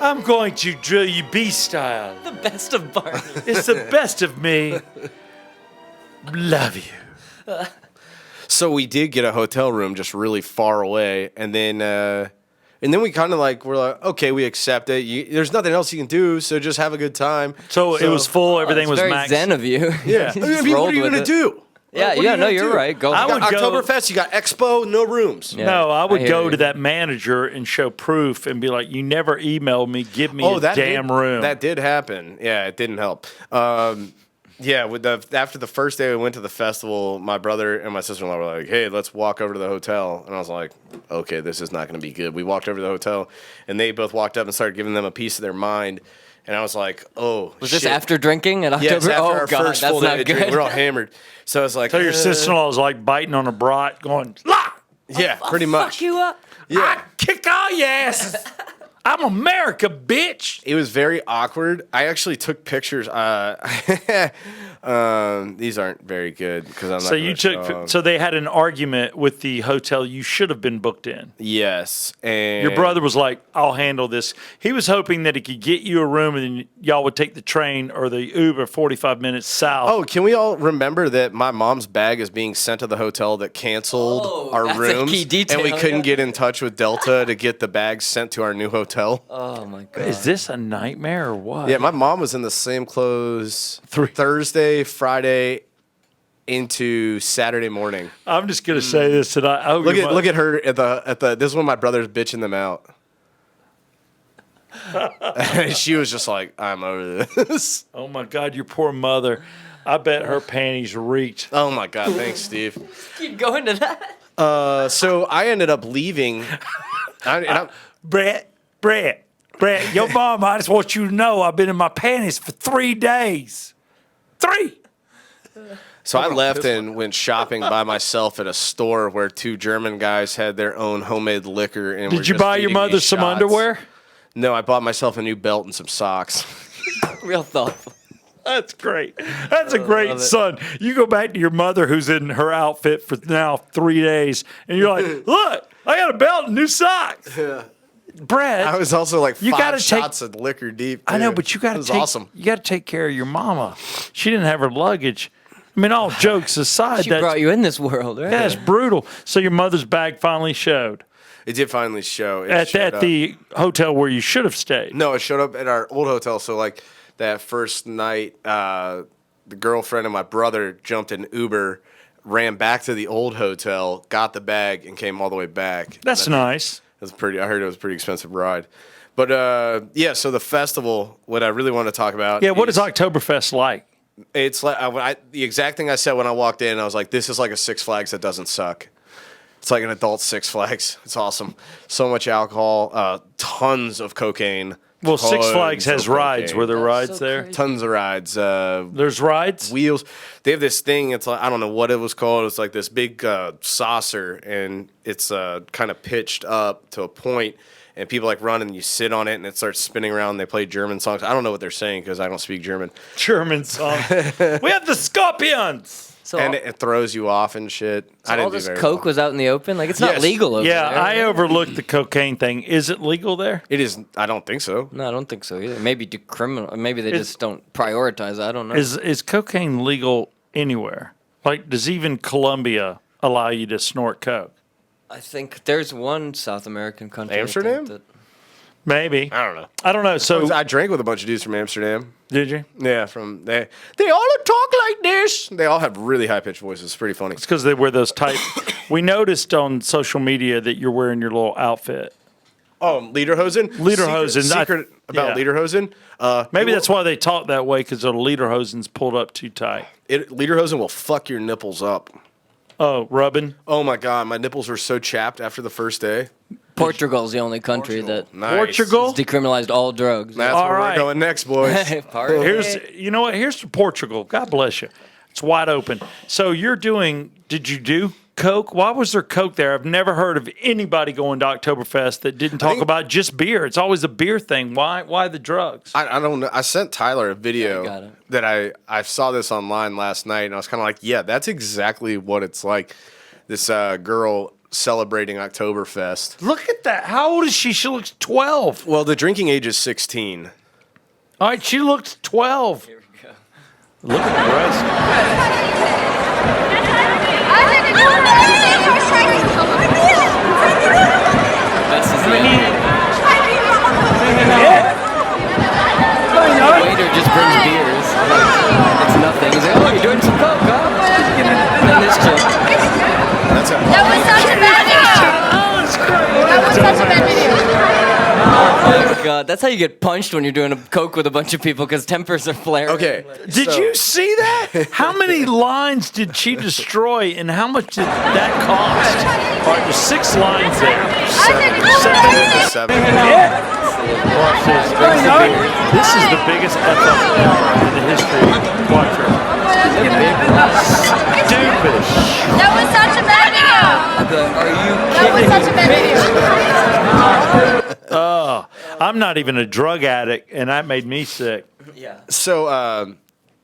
I'm going to drill you beast style. The best of Barney. It's the best of me. Love you. So we did get a hotel room just really far away, and then we kind of like we're like, okay, we accept it. There's nothing else you can do, so just have a good time. So it was full. Everything It's was very max. zen of you. Yeah. You I just mean, what rolled are you with gonna it. do? Yeah, What are yeah, you no, gonna you're do? right. Go. I You would got go- Oktoberfest, you got Expo, no rooms. Yeah. No, I would hear go you. to that manager and show proof and be like, "You never emailed me. Give me a that damn did, room." That did happen. Yeah, it didn't help. Yeah, after the first day we went to the festival, my brother and my sister-in-law were like, "Hey, let's walk over to the hotel." And I was like, "Okay, this is not going to be good." We walked over to the hotel, and they both walked up and started giving them a piece of their mind. And I was like, "Oh, Was shit." this after drinking at October? Yeah, it's after oh our God, first that's full not day of drink. good. We're all hammered. So I was like, So your sister-in-law was like biting on a brat, going, "La, yeah, pretty much. Fuck you up. Yeah, kick all your asses. I'm America, bitch." it was very awkward. I actually took pictures. These aren't very good because I'm not. So you gonna show 'em. took. So they had an argument with the hotel you should have been booked in. Yes, and Your brother was like, "I'll handle this." He was hoping that he could get you a room and then y'all would take the train or the Uber 45 minutes south. Oh, can we all remember that my mom's bag is being sent to the hotel that canceled Oh, our that's a rooms, key detail, and we couldn't yeah. get in touch with Delta to get the bags sent to our new hotel? Oh my God. Is this a nightmare or what? Yeah, my mom was in the same clothes Thursday, Friday, into Saturday morning. I'm just gonna say this tonight. I hope Look your at look at her at the. This is when my brother's bitching them out. She was just like, "I'm over this." Oh my God, your poor mother. I bet her panties reeked. Oh my God, thanks, Steve. Keep going to that. So I ended up leaving. Brett, your mom, I just want you to know I've been in my panties for 3 days. 3. So I left and went shopping by myself at a store where 2 German guys had their own homemade liquor. And were Did you just buy your feeding me mother some shots. underwear? No, I bought myself a new belt and some socks. Real thoughtful. That's great. That's a great son. You go back to your mother who's in her outfit for now 3 days, and you're like, look, I got a belt and new socks. Yeah. Brett, I was also like You 5 gotta take- shots of liquor deep. I know, dude. but you got It to was take awesome. You got to take care of your mama. She didn't have her luggage. I mean, all jokes aside, She brought you in this world, right? that's brutal. So your mother's bag finally showed It did finally show. It at showed up. the hotel where you should have stayed. No, it showed up at our old hotel. So like that first night, the girlfriend and my brother jumped in Uber, ran back to the old hotel, got the bag, and came all the way back. That's nice. It was pretty. I heard it was a pretty expensive ride. But yeah, so the festival. What I really want to talk about. Yeah, what is Oktoberfest like? It's like the exact thing I said when I walked in. I was like, "This is like a Six Flags that doesn't suck." It's like an adult Six Flags. It's awesome. So much alcohol, tons of cocaine. Well, Six tons Flags has of rides. cocaine. Were there That's rides so there? crazy. Tons of rides. There's rides? Wheels. They have this thing. It's like I don't know what it was called. It's like this big saucer, and it's kind of pitched up to a point, and people like run and you sit on it, and it starts spinning around. And they play German songs. I don't know what they're saying because I don't speak German. German song. We have the Scorpions. So And all, it throws you off and shit. so I didn't all do this very coke well. was out in the open? Like, it's not Yes. legal over Yeah, there. I overlooked the cocaine thing. Is it legal there? It is. I don't think so. No, I don't think so either. Maybe decriminal. Maybe they Is- just don't prioritize. I don't know. Is cocaine legal anywhere? Like, does even Colombia allow you to snort coke? I think there's one South American country. I think, Amsterdam? that- Maybe. I don't know. I don't know. So, I drank with a bunch of dudes from Amsterdam. did you? Yeah, from they all talk like this. They all have really high pitched voices. It's pretty funny. It's because they wear those tight. We noticed on social media that you're wearing your little outfit. Oh, Lederhosen. Lederhosen, Secret about yeah. Lederhosen. Maybe that's why they talk that way, because the lederhosen's pulled up too tight. Lederhosen will fuck your nipples up. Oh, rubbing. Oh my god, my nipples were so chapped after the first day. Portugal's the only country that Nice. Portugal? decriminalized all drugs. That's All where right. we're going next, boys. Party. Here's, you know what? Here's to Portugal. God bless you. It's wide open. So you're doing, did you do Coke? Why was there Coke there? I've never heard of anybody going to Oktoberfest that didn't talk think- about just beer. It's always a beer thing. Why the drugs? I don't know. I sent Tyler a video Yeah, I got it. that I saw this online last night, and I was kind of like, yeah, that's exactly what it's like. This girl celebrating Oktoberfest. Look at that. How old is she? She looks 12. Well, the drinking age is 16. All right, she looks 12. Here we go. Look at the rest. Best is the waiter just brings beers. It's nothing. He's like, oh, you're doing some coke, huh? And then this chick. That's a That was such a bad video. Oh, it's great. That was such a bad video. Oh my god, that's how you get punched when you're doing a coke with a bunch of people because tempers are flaring. okay. Did so- you see that? How many lines did she destroy, and how much did that cost? All right, there's 6 lines there. Seven. Watch this. This is the biggest F up ever in the history. Watch her. Stupid. That was such a bad video. Are you That was such a bad video. I'm not even a drug addict, and that made me sick. Yeah. So,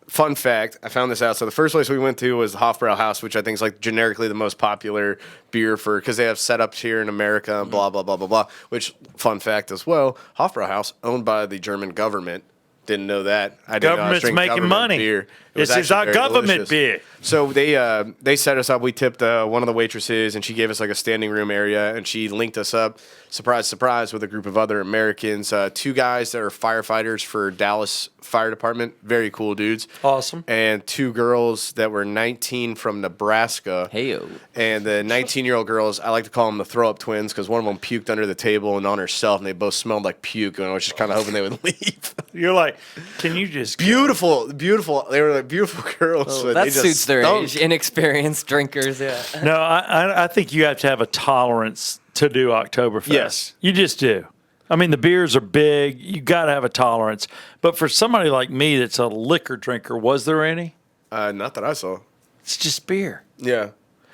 fun fact, I found this out. So the first place we went to was the Hofbrau House, which I think is like generically the most popular beer for, because they have setups here in America, blah, blah, blah, blah, blah. Which, fun fact as well, Hofbrau House, owned by the German government. Didn't know that. I didn't know I was Government's drinking making government money. Beer. It was This is actually our very government delicious. beer. So they set us up. We tipped one of the waitresses, and she gave us like a standing room area, and she linked us up, surprise, surprise, with a group of other Americans. 2 guys that are firefighters for Dallas Fire Department, very cool dudes. Awesome. And 2 girls that were 19 from Nebraska. Heyo. And the 19-year-old girls, I like to call them the throw-up twins because one of them puked under the table and on herself, and they both smelled like puke. And I was just kind of hoping they would leave. You're like, can you just Beautiful. They were like beautiful girls. but That they just suits their stunk. age. Inexperienced drinkers, yeah. No, I think you have to have a tolerance to do Oktoberfest. Yes. You just do. I mean, the beers are big. You got to have a tolerance. But for somebody like me that's a liquor drinker, was there any? Not that I saw. It's just beer. Yeah.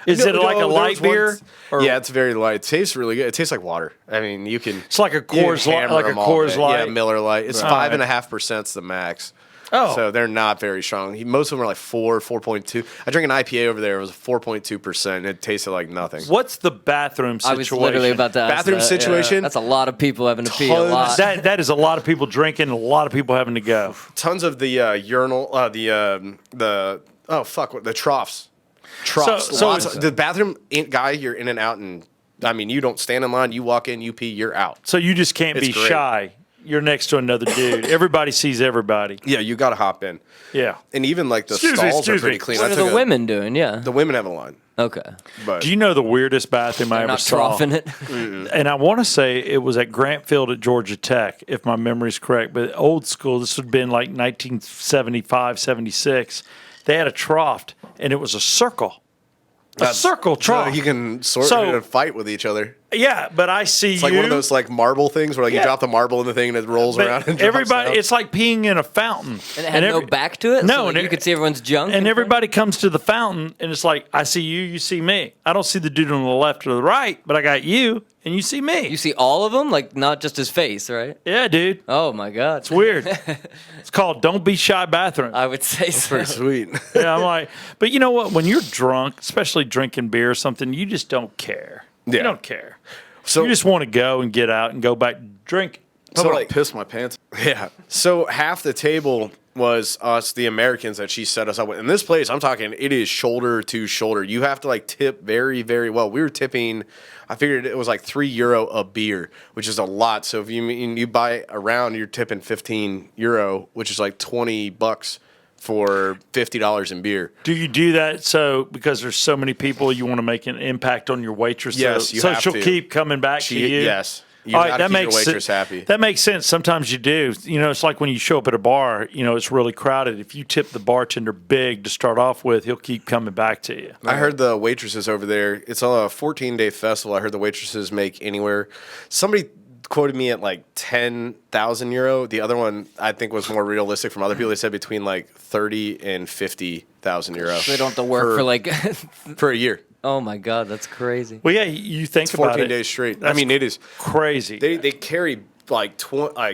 Is it like a there light was beer? one- Or- Yeah, it's very light. It tastes really good. It tastes like water. I mean, you can. It's like a you can Coors Light. hammer Like a them all Coors day. Light. Yeah, Miller Light. It's Right. 5.5% 's the max. Oh. So they're not very strong. Most of them are like 4.2. I drank an IPA over there. It was 4.2%. And it tasted like nothing. What's the bathroom I situation? was literally about to ask Bathroom that, situation? Yeah. That's a lot of people having to pee a Tons. lot. That is a lot of people drinking, a lot of people having to go. Tons of the urinal, the troughs. Troughs. So Lots it's- the bathroom guy, you're in and out, and I mean, you don't stand in line. You walk in, you pee, you're out. So you just can't It's be great. shy. You're next to another dude. Everybody sees everybody. Yeah, you got to hop in. Yeah. And even like the Excuse me, stalls excuse are pretty me. clean. What I are took the women doing? Yeah. The women have a line, Okay. but Do you know the weirdest bathroom I They're ever not saw? troughing it. And I want to say it was at Grant Field at Georgia Tech, if my memory's correct. But old school, this would have been like 1975, 76. They had a trough, and it was a circle. A circle so trough. you can sort So- of fight with each other. Yeah, but I see It's like one of those like marble things where like Yeah. you drop the marble in the thing and it rolls But around. And everybody, drops it's like peeing in a fountain. And it had no back to it? No, So like and you could see everyone's junk? And in front? everybody comes to the fountain, and it's like, I see you, you see me. I don't see the dude on the left or the right, but I got you, and you see me. You see all of them? Like, not just his face, right? Yeah, dude. Oh, my God. It's weird. It's called Don't Be Shy Bathroom. I would say so. Pretty sweet. Yeah, I'm like, but you know what? When you're drunk, especially drinking beer or something, you just don't care. Yeah. You don't care. So You just want to go and get out and go back drink. So, I like- piss my pants. Yeah. So half the table was us, the Americans that she set us up with. In this place, I'm talking, it is shoulder to shoulder. You have to like tip very, very well. We were tipping, I figured it was like €3 a beer, which is a lot. So if you buy a round, you're tipping €15, which is like $20 for $50 in beer. Do you do that so because there's so many people you want to make an impact on your waitress? Yes, so, you so have she'll to. keep coming back to you. Yes. You All right, gotta that keep your makes waitress sense. happy. That makes sense. Sometimes you do. You know, it's like when you show up at a bar. You know, it's really crowded. If you tip the bartender big to start off with, he'll keep coming back to you. I heard the waitresses over there. It's a 14-day festival. I heard the waitresses make anywhere. Somebody quoted me at like €10,000. The other one I think was more realistic from other people. They said between like 30 and 50,000 euros. They don't have to work for like, for a year. oh my God, that's crazy. Well, yeah, you think It's about 14 it. days straight. I That's mean, it is. crazy. They carry like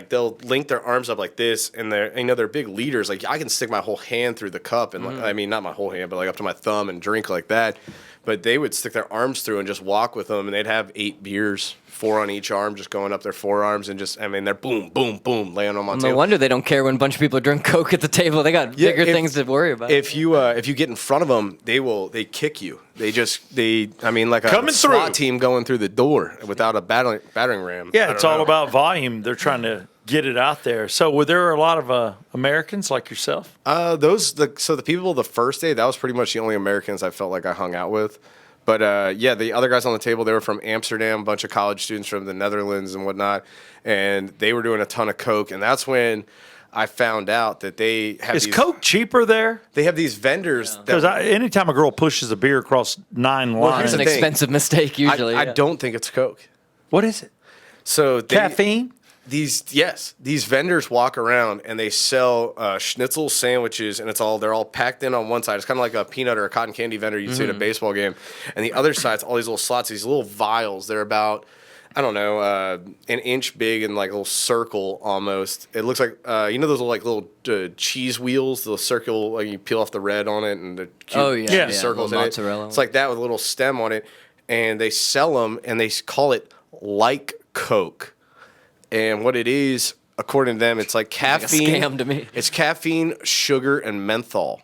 they'll link their arms up like this, and they're big leaders. Like I can stick my whole hand through the cup, and like, I mean not my whole hand, but like up to my thumb and drink like that. But they would stick their arms through and just walk with them, and they'd have 8 beers, 4 on each arm, just going up their forearms, and just they're boom, boom, boom, laying them on No table. wonder they don't care when a bunch of people drink Coke at the table. They got Yeah, bigger things to worry about. If you get in front of them, they kick you. Like a Coming SWAT through. team going through the door without a battering ram. yeah, I it's don't all know. about volume. They're trying to get it out there. So, were there a lot of Americans like yourself? So the people the first day, that was pretty much the only Americans I felt like I hung out with. But the other guys on the table, they were from Amsterdam, a bunch of college students from the Netherlands and whatnot, and they were doing a ton of Coke. And that's when I found out that they have Is Coke cheaper there? They have these vendors. Because anytime a girl pushes a beer across 9 here's lines, it's an the thing. expensive mistake usually. I yeah. don't think it's Coke. what is it? So Caffeine? These vendors walk around and they sell schnitzel sandwiches, and they're all packed in on one side. It's kind of like a peanut or a cotton candy vendor you'd see at a baseball game, and the other side's all these little slots, these little vials. They're about an inch big and like a little circle almost. It looks like those little cheese wheels, the circle like you peel off the red on it and the cute Oh, yeah, circles little in mozzarella. it. It's like that with a little stem on it, and they sell them and they call it like Coke. And what it is, according to them, it's like caffeine. Like a scam to me. It's caffeine, sugar, and menthol.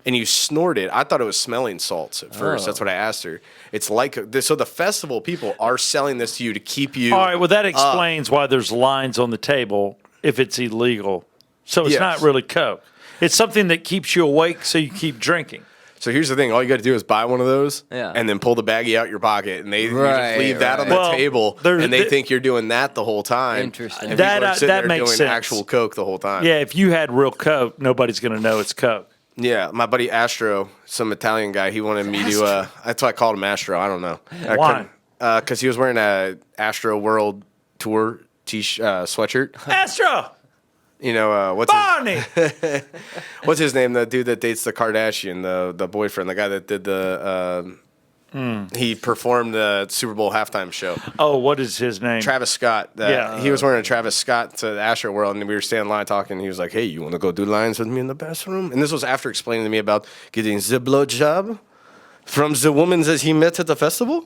And you snort it. I thought it was smelling salts at first. Oh. That's what I asked her. It's like this. So the festival people are selling this to you to keep you. All right, well, that explains why there's lines on the table if it's illegal. So it's Yes. not really Coke. It's something that keeps you awake so you keep drinking. So here's the thing: all you got to do is buy one of those, Yeah. and then pull the baggie out your pocket, and you Right, just leave that on right. the Well, table, there's- and they think you're doing that the whole time. Interesting. And That- people are sitting that there makes doing sense. actual Coke the whole time. Yeah, if you had real Coke, nobody's going to know it's Coke. Yeah, my buddy Astro, some Italian guy, he wanted me to. That's why I called him Astro. I don't know. Why? Because he was wearing a Astro World Tour sweatshirt. Astro! You know Barney! what's his name? The dude that dates the Kardashian, the boyfriend, the guy that did the He performed the Super Bowl halftime show. Oh, what is his name? Travis Scott. Yeah. He was wearing a Travis Scott to the Astro World, and we were standing in line talking. And he was like, "Hey, you want to go do lines with me in the bathroom?" And this was after explaining to me about getting the blow job from the woman that he met at the festival.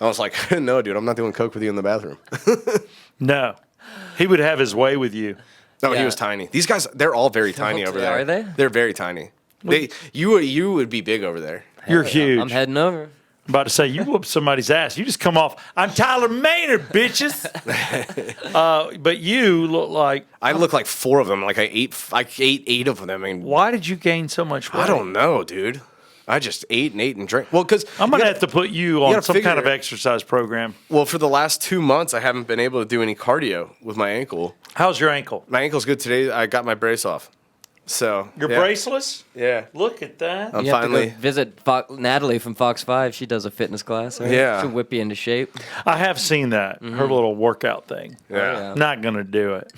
I was like, "No, dude, I'm not doing coke with you in the bathroom." No. He would have his way with you. No, he Yeah. was tiny. These guys, they're all very tiny over there. Are they? They're very tiny. You would be big over there. You're huge. I'm heading over. About to say, you whoop somebody's ass. You just come off, I'm Tyler Maynard, bitches. But you look like, I look like 4 of them. Like I ate 8 of them. I mean, why did you gain so much weight? I don't know, dude. I just ate and drank. Well, because I'm going to have to put you on gotta some kind of figure- exercise program. well, for the last 2 months, I haven't been able to do any cardio with my ankle. How's your ankle? My ankle's good today. I got my brace off. So You're yeah. braceless? Yeah. Look at that. I'm You have to finally. go visit Natalie from Fox 5. She does a fitness class. Right? Yeah. She'll whip you into shape. I have seen that, her little workout thing. Yeah. Not going to do it.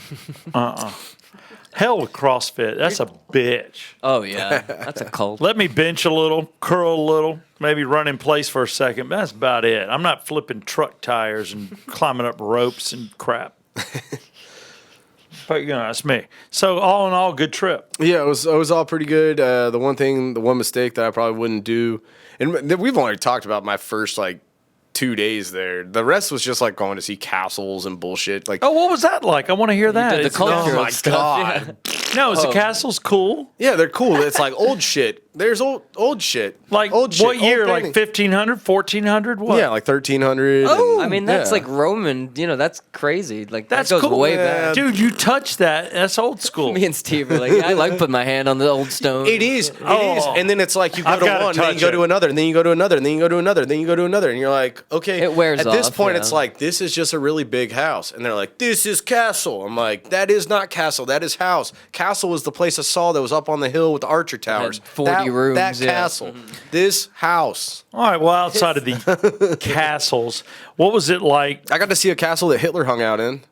Hell with CrossFit. That's a bitch. Oh, yeah. That's a cult. Let me bench a little, curl a little, maybe run in place for a second. But that's about it. I'm not flipping truck tires and climbing up ropes and crap. But, that's me. So, all in all, good trip. Yeah, it was all pretty good. The one mistake that I probably wouldn't do, and we've already talked about my first 2 days there. The rest was just going to see castles and bullshit. Oh, what was that like? I want to hear that. did the It's- culture. Oh my stuff, god! No, is the castles cool? Yeah, they're cool. It's like old shit. There's old shit. Like, old shit. what year? old Like painting. 1500, 1400? What? Yeah, like 1300. Oh, I mean, that's yeah. Roman. That's crazy. That's that goes cool. way Yeah. back. Dude, you touched that. That's old school. Me and Steve were like, yeah, I like putting my hand on the old stone. It is. It is. Oh. And then it's like you go I've to gotta one, then you touch go it. to another, and then you go to another, and then you go to another, and then you go to another, and you're like, okay. It wears At this off, point, yeah. it's like, this is just a really big house. And they're like, this is castle. I'm like, that is not castle. That is house. Castle was the place I saw that was up on the hill with the Archer Towers. 40 rooms, That yeah. castle. This house. All right, well, outside of the castles, what was it like? I got to see a castle that Hitler hung out in.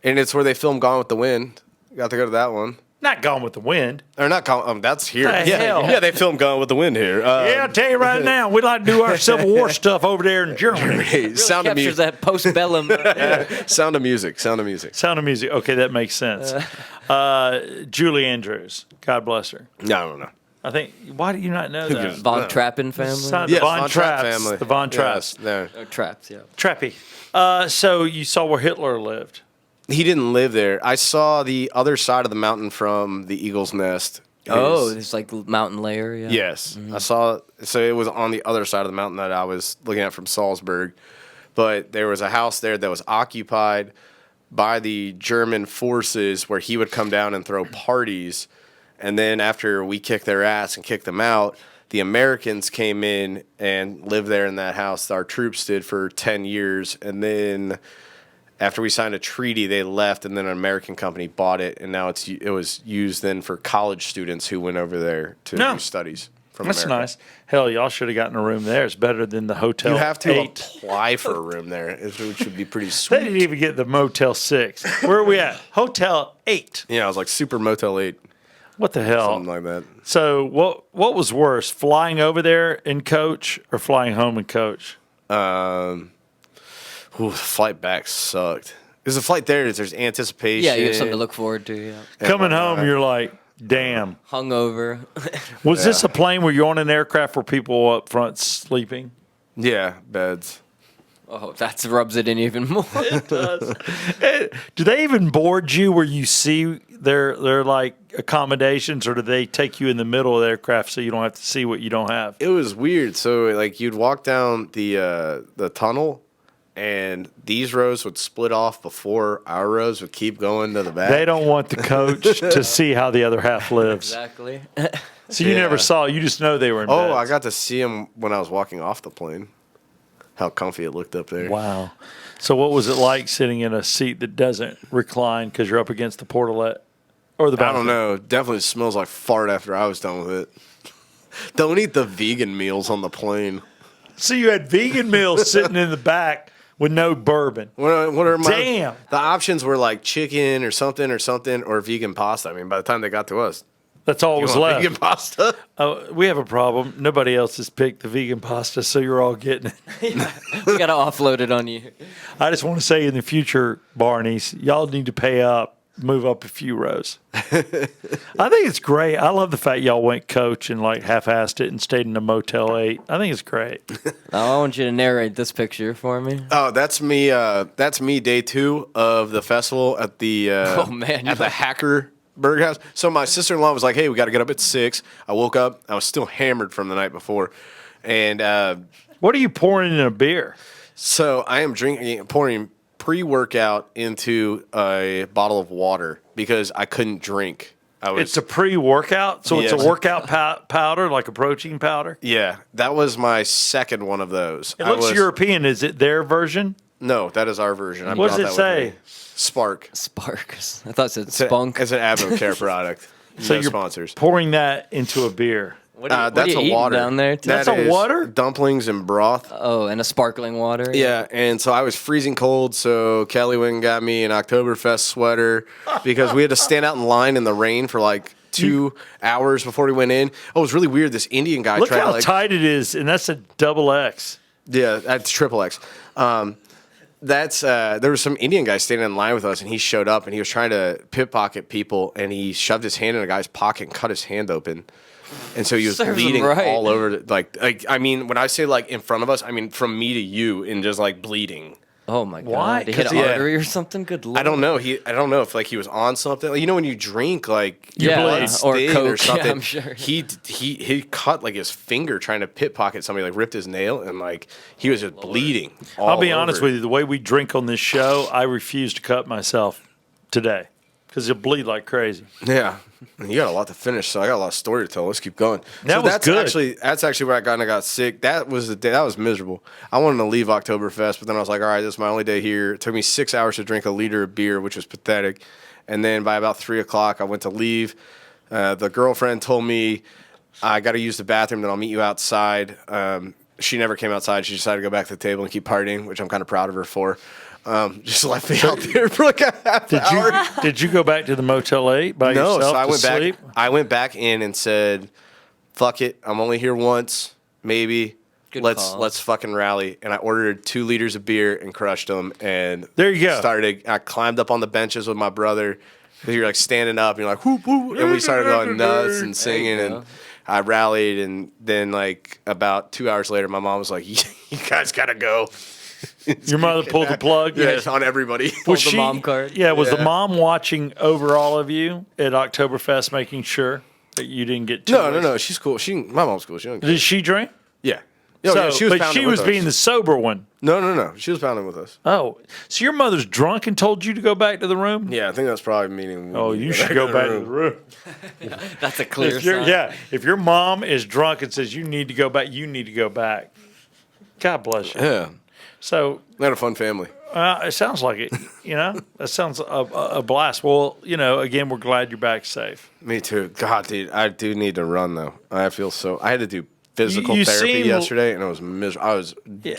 And it's where they filmed Gone with the Wind. Got to go to that one. Not Gone with the Wind. Or not Gone. That's here. The Yeah, hell? yeah, they filmed Gone with the Wind here. Yeah, I'll tell you right now, we like to do our Civil War stuff over there in Germany. Hey, Really Sound of captures Music. that postbellum. Sound of Music. Sound of Music. Sound of Music. Okay, that makes sense. Julie Andrews, God bless her. No, I don't know. I think, why do you not know that? Von Trappen family. Son- Yes, Von Von Trapp Trapps, family. the Von Trapps. Yes, there. Or Traps, yeah. Trappy. So you saw where Hitler lived. He didn't live there. I saw the other side of the mountain from the Eagle's Nest. Oh, Is- it's mountain layer, yeah. yes. I saw. So it was on the other side of the mountain that I was looking at from Salzburg. But there was a house there that was occupied by the German forces where he would come down and throw parties. And then after we kicked their ass and kicked them out, the Americans came in and lived there in that house. Our troops did for 10 years. And then after we signed a treaty, they left, and then an American company bought it. And now it was used then for college students who went over there to No. do studies from That's America. nice. Hell, y'all should have gotten a room there. It's better than the Hotel You have to 8. apply for a room there, which would be pretty They sweet. didn't even get the Motel 6. Where are we at? Hotel 8. Yeah, it was like Super Motel 8, What the hell? something like that. So what was worse, flying over there in coach or flying home in coach? Ooh, the flight back sucked. Because the flight there's anticipation. Yeah, you have something to look forward to, yeah. Coming home, you're like, damn. Hungover. Was this a plane where you're on an aircraft where people were up front sleeping? Yeah, beds. Oh, that rubs it in even more. Do they even board you where you see their like accommodations, or do they take you in the middle of the aircraft so you don't have to see what you don't have? It was weird. So like you'd walk down the tunnel, and these rows would split off before our rows would keep going to the back. They don't want the coach to see how the other half lives. Exactly. So you Yeah. never saw. You just know they were in Oh, beds. I got to see them when I was walking off the plane. How comfy it looked up there. Wow. So what was it like sitting in a seat that doesn't recline because you're up against the portalet or the I balcony? don't know. Definitely smells like fart after I was done with it. Don't eat the vegan meals on the plane. So you had vegan meals sitting in the back with no bourbon. What are my, Damn. The options were like chicken or something or vegan pasta. I mean, by the time they got to us, That's all was left. Vegan pasta. We have a problem. Nobody else has picked the vegan pasta, so you're all getting it. We got to offload it on you. I just want to say in the future, Barneys, y'all need to pay up, move up a few rows. I think it's great. I love the fact y'all went coach and like half-assed it and stayed in a Motel 8. I think it's great. Now, I want you to narrate this picture for me. Oh, that's me. That's me. Day 2 of the festival at the at the Hacker Burger House. So my sister-in-law was like, "Hey, we got to get up at 6." I woke up. I was still hammered from the night before, and What are you pouring in a beer? so I am pouring pre-workout into a bottle of water because I couldn't drink. It's a pre-workout, so it's a Yes. workout powder, like a protein powder. Yeah, that was my second one of those. It looks European. Is it their version? No, that is our version. I What does brought it that with say? me. Spark. Sparks. I thought it said It's a- spunk. It's an AdvoCare product. So No you're sponsors. pouring that into a beer. What are That's you a eating water down there? Too? That's a is water? Dumplings and broth. Oh, and a sparkling water. Yeah, and so I was freezing cold, so Kelly went and got me an Oktoberfest sweater because we had to stand out in line in the rain for like 2 hours before we went in. Oh, it was really weird. This Indian guy Look tried how to tight it is, and that's a double X. Yeah, that's triple X. There was some Indian guy standing in line with us, and he showed up, and he was trying to pickpocket people, and he shoved his hand in a guy's pocket and cut his hand open. And so he was Serves him bleeding right. all over. Like I mean, when I say like in front of us, I mean from me to you, and just like bleeding. Oh my god. Why? Did he hit 'Cause an he- artery or something? Good lord. I don't know. I don't know if like he was on something. Like, you know when you drink like your Yeah, blood or stain Coke, or yeah, something. I'm sure. He cut like his finger trying to pickpocket somebody. Like ripped his nail and like he was just bleeding. I'll be honest with you. The way we drink on this show, I refuse to cut myself today because it'll bleed like crazy. Yeah, you got a lot to finish, so I got a lot of story to tell. Let's keep going. That so was that's good. That's actually where I got sick. That was the day. That was miserable. I wanted to leave Oktoberfest, but then I was like, all right, this is my only day here. It took me 6 hours to drink a liter of beer, which was pathetic. And then by about 3 o'clock, I went to leave. The girlfriend told me I got to use the bathroom. Then I'll meet you outside. She never came outside. She decided to go back to the table and keep partying, which I'm kind of proud of her for. Just left me out there for like a half hour. Did you go back to the Motel 8 by No, yourself so I to went sleep? back. I went back in and said, "Fuck it, I'm only here once, maybe. Good let's call. let's fucking rally." And I ordered 2 liters of beer and crushed them. And There you go. I climbed up on the benches with my brother. You're like standing up, and you're like whoop whoop, and we started going nuts and singing, go. and I rallied. And then like about 2 hours later, my mom was like, "You guys gotta go." Your mother pulled the plug? Yeah, on everybody. Was the mom card? Yeah, was the Yeah. mom watching over all of you at Oktoberfest, making sure that you didn't get too No. She's cool. My mom's cool. She don't Did she drink? Yeah. Yeah, she was but pounding she with was us. being the sober one. No. She was pounding with us. Oh, so your mother's drunk and told you to go back to the room? Yeah, I think that's probably meaning. Oh, you should go back to the room. That's a clear If your- sign. yeah, if your mom is drunk and says you need to go back, you need to go back. God bless you. Yeah, So we had a fun family. it sounds like it. You know, that sounds a blast. Well, again, we're glad you're back safe. Me too. God, dude, I do need to run though. I feel so. I had to do physical You therapy seem- yesterday, and it was miserable. I was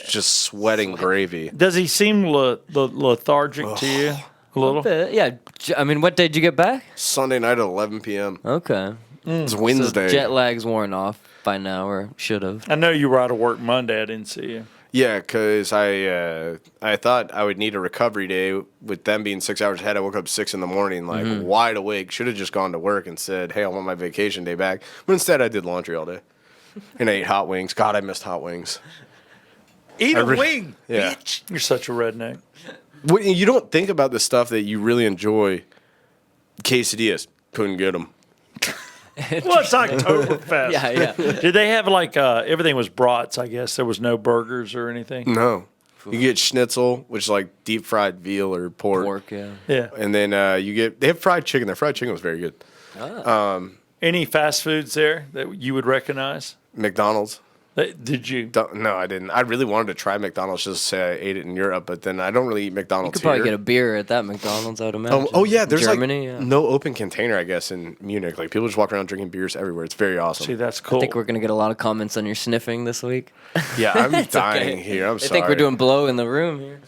just sweating gravy. Does he seem lethargic to you a little? Yeah. I mean, what day did you get back? Sunday night at 11 p.m. Okay. It's So Wednesday. jet lag's worn off by now, or should have. I know you were out of work Monday. I didn't see you. Yeah, because I thought I would need a recovery day. With them being 6 hours ahead, I woke up 6 in the morning, like wide awake. Should have just gone to work and said, "Hey, I want my vacation day back." But instead, I did laundry all day and I ate hot wings. God, I missed hot wings. Eat a re- wing, yeah. bitch. You're such a redneck. You don't think about the stuff that you really enjoy. Quesadillas, couldn't get them. Well, it's Oktoberfest. Yeah. Did they have like everything was brats? I guess there was no burgers or anything. No, you get schnitzel, which is like deep fried veal or pork, Pork, yeah. Yeah. and then they have fried chicken. Their fried chicken was very good. Any fast foods there that you would recognize? McDonald's. Did you? No, I didn't. I really wanted to try McDonald's just to say I ate it in Europe, but then I don't really eat You McDonald's could probably here. get a beer at that McDonald's, I would imagine. Oh yeah, there's Germany, like yeah. no open container, I guess, in Munich. Like people just walk around drinking beers everywhere. It's very awesome. See, that's cool. I think we're going to get a lot of comments on your sniffing this week. Yeah, I'm It's dying okay. here. I'm I sorry. think we're doing blow in the room here.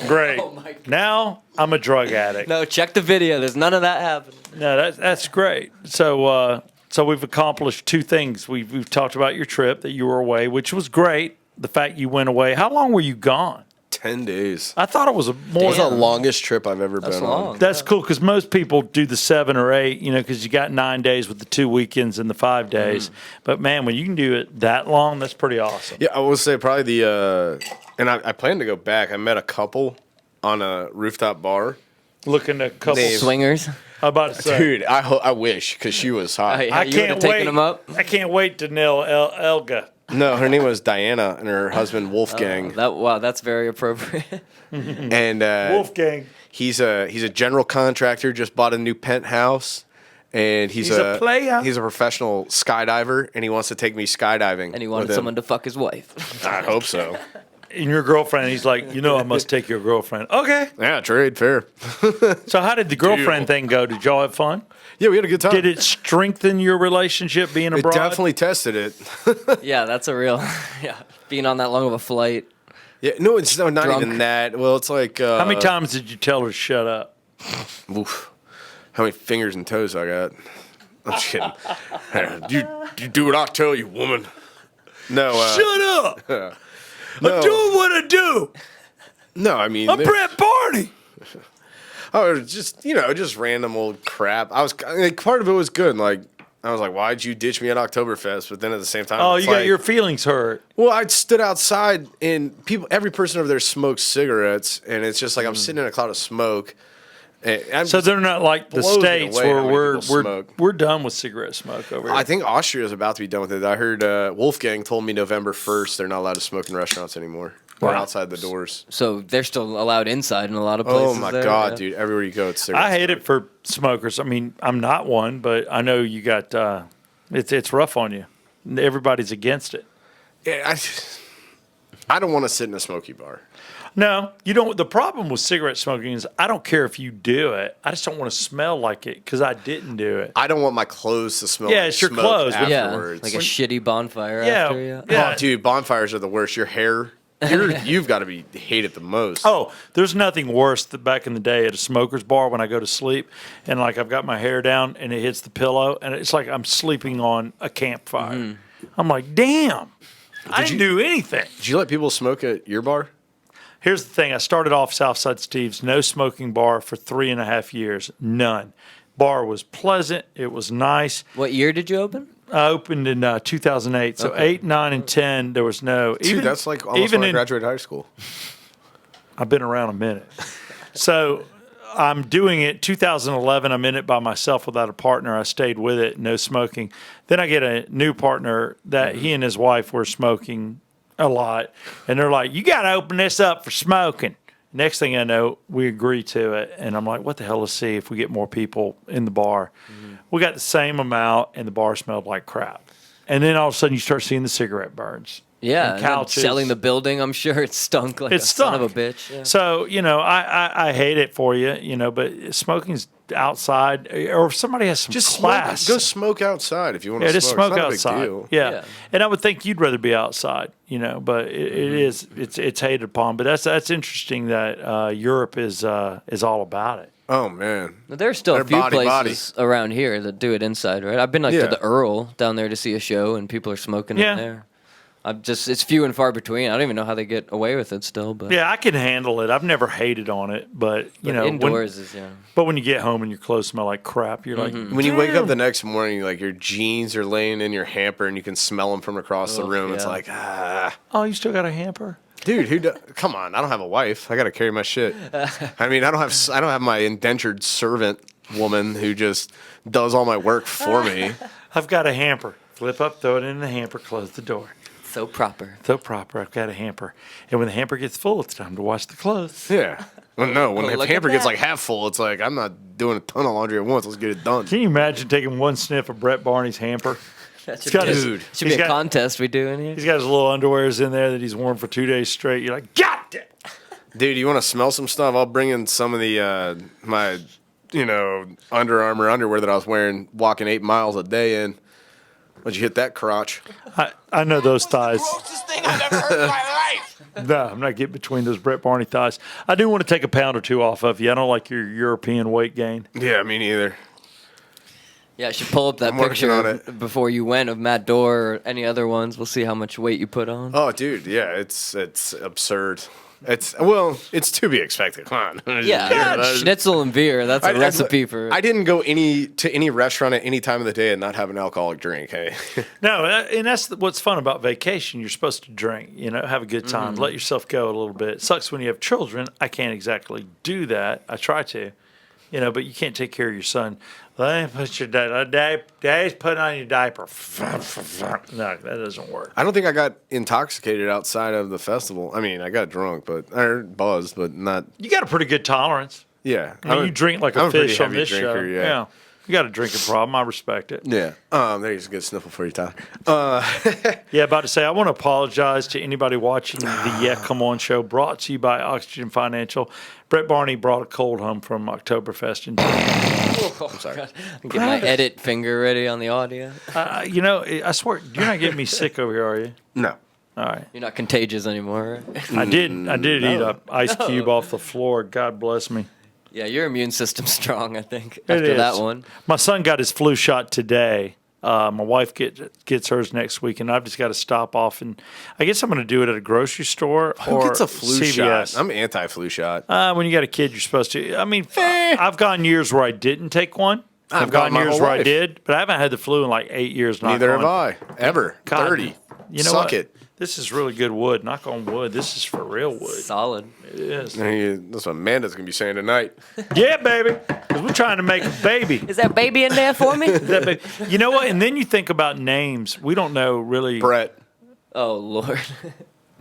Great. Oh my God. Now I'm a drug addict. No, check the video. There's none of that happening. No, that's great. So we've accomplished two things. We've talked about your trip that you were away, which was great. The fact you went away. How long were you gone? 10 days. I thought it was It was the Damn. longest trip I've ever That's been long. on. That's cool because most people do the 7 or 8, because you got 9 days with the 2 weekends and the 5 days. But man, when you can do it that long, that's pretty awesome. Yeah, I will say probably and I plan to go back. I met a couple on a rooftop bar. Looking at a couple. Dave. Swingers. I'm about to say. Dude, I wish because she was hot. Hey. I You would've can't taken wait. them up? I can't wait to nail Elga. No, her name was Diana and her husband Wolfgang. That's very appropriate. And Wolfgang. he's a general contractor. Just bought a new penthouse, and he's a player. He's a professional skydiver, and he wants to take me skydiving. And he wanted with him. someone to fuck his wife. I hope so. And your girlfriend, he's like, I must take your girlfriend. Okay. Yeah, trade fair. So how did the girlfriend thing go? Did y'all have fun? Yeah, we had a good time. Did it strengthen your relationship being It abroad? definitely tested it. Yeah, that's a real. Yeah, being on that long of a flight. Yeah, no, it's not Drunk. even that. Well, it's like How many times did you tell her to shut up? Oof. How many fingers and toes I got? I'm just kidding. you do what I tell you, woman. No, Shut up! no, I'm doing what I do. no. I mean, I'm Brett Barney. oh, it was just random old crap. I was part of it was good. Like I was like, why'd you ditch me at Oktoberfest? But then at the same time, Oh, it's you got like- your feelings hurt. Well, I stood outside and every person over there smokes cigarettes, and it's just like I'm sitting in a cloud of smoke. And So they're not like the Blows me states away how where many we're people smoke. we're done with cigarette smoke over here. I think Austria is about to be done with it. I heard Wolfgang told me November 1st they're not allowed to smoke in restaurants anymore. Or Wow. outside the doors. So they're still allowed inside in a lot of places. Oh my there, God, yeah. dude! Everywhere you go, it's cigarettes. I hate it for smokers. I mean, I'm not one, but I know you got it's rough on you. Everybody's against it. Yeah, I don't want to sit in a smoky bar. No, you don't. The problem with cigarette smoking is I don't care if you do it. I just don't want to smell like it because I didn't do it. I don't want my clothes to smell. Yeah, like it's your smoke clothes, but- Yeah, afterwards. like a shitty bonfire Yeah, after. Yeah. yeah. Oh, dude, bonfires are the worst. Your hair, you've got to be hate it the most. Oh, there's nothing worse than back in the day at a smoker's bar when I go to sleep and like I've got my hair down and it hits the pillow and it's like I'm sleeping on a campfire. I'm like, damn, I didn't do anything. Did you let people smoke at your bar? Here's the thing. I started off Southside Steve's, no smoking bar for 3.5 years. None. Bar was pleasant. It was nice. What year did you open? I opened in 2008. So 8, 9, and 10, there was no. Dude, that's like almost when I graduated high school. I've been around a minute. So I'm doing it 2011. I'm in it by myself without a partner. I stayed with it, no smoking. Then I get a new partner that he and his wife were smoking a lot. And they're like, you got to open this up for smoking. Next thing I know, we agree to it. And I'm like, what the hell, let's see if we get more people in the bar. We got the same amount, and the bar smelled like crap. And then all of a sudden, you start seeing the cigarette burns. Yeah, And and then couches. selling the building. I'm sure it stunk like It a son of a stunk. bitch. Yeah. So, I hate it for you, but smoking's outside, or if somebody has some Just class. go smoke outside if you want to yeah, smoke. just smoke It's not outside. A big deal. Yeah. Yeah. And I would think you'd rather be outside, but it's hated upon. But that's interesting that Europe is all about it. Oh man. But there's still a Their few body, places around here that do it inside, right? I've been Yeah. to the Earl down there to see a show, and people are smoking Yeah. in there. It's few and far between. I don't even know how they get away with it still, but Yeah, I can handle it. I've never hated on it, but indoors is yeah. But when you get home and your clothes smell like crap, you're like, When you wake up "Damn." the next morning, like your jeans are laying in your hamper and you can smell them from across the Oh, room. It's yeah. like, Oh, you still got a hamper? dude, come on? I don't have a wife. I got to carry my shit. I mean, I don't have my indentured servant woman who just does all my work for me. I've got a hamper. Flip up, throw it in the hamper, close the door. So proper. So proper. I've got a hamper. And when the hamper gets full, it's time to wash the clothes. Yeah. Well, no, when the look hamper at gets that. like half full, it's like I'm not doing a ton of laundry at once. Let's get it done. Can you imagine taking one sniff of Brett Barney's hamper? That should got be, his- Dude. should be he's a got- contest we do in here. He's got his little underwears in there that he's worn for 2 days straight. You're like, God damn. Dude, you want to smell some stuff? I'll bring in some of the my Under Armour underwear that I was wearing walking 8 miles a day in. Why'd you hit that crotch? I know those thighs. Grossest thing I've ever heard in my life. No, I'm not getting between those Brett Barney thighs. I do want to take a pound or two off of you. I don't like your European weight gain. Yeah, me neither. Yeah, I should pull up that I'm working on picture it. before you went of Matt Dorr or any other ones. We'll see how much weight you put on. Oh, dude, yeah, it's absurd. It's to be expected. Come on. Yeah, schnitzel and beer. That's a recipe for. I didn't go to any restaurant at any time of the day and not have an alcoholic drink. Hey, No, and that's what's fun about vacation. You're supposed to drink, have a good time, let yourself go a little bit. It sucks when you have children. I can't exactly do that. I try to, but you can't take care of your son. Let me put your daddy's putting on your diaper. No, that doesn't work. I don't think I got intoxicated outside of the festival. I mean, I got drunk, or buzzed, but not. You got a pretty good tolerance. Yeah, I mean, you drink like I'm a pretty fish on heavy this drinker, show. yeah. You got a drinking problem. I respect it. Yeah. There's a good sniffle for you, Tyler. Yeah, about to say, I want to apologize to anybody watching the Yeah Come On show brought to you by Oxygen Financial. Brett Barney brought a cold home from Oktoberfest. I'm sorry. Get my edit finger ready on the audio. I swear, you're not getting me sick over here, are you? No. All right. You're not contagious anymore, right? I did eat an ice cube off the floor. God bless me. Yeah, your immune system's strong, I think, It after is. that one. My son got his flu shot today. My wife gets hers next week, and I've just got to stop off. And I guess I'm going to do it at a grocery store Who or gets a flu CVS. shot? I'm anti-flu shot. When you got a kid, you're supposed to. I mean, I've gone years where I didn't take one. I've gone my years whole where I life. did, but I haven't had the flu in like 8 years. Neither have I. Ever. God, 30. You know Suck what? it. This is really good wood. Knock on wood. This is for real wood. Solid. It is. That's what Amanda's going to be saying tonight. Yeah, baby. Because we're trying to make a baby. Is that baby in there for me? That baby. You know what? And then you think about names. We don't know really. Brett. Oh, Lord.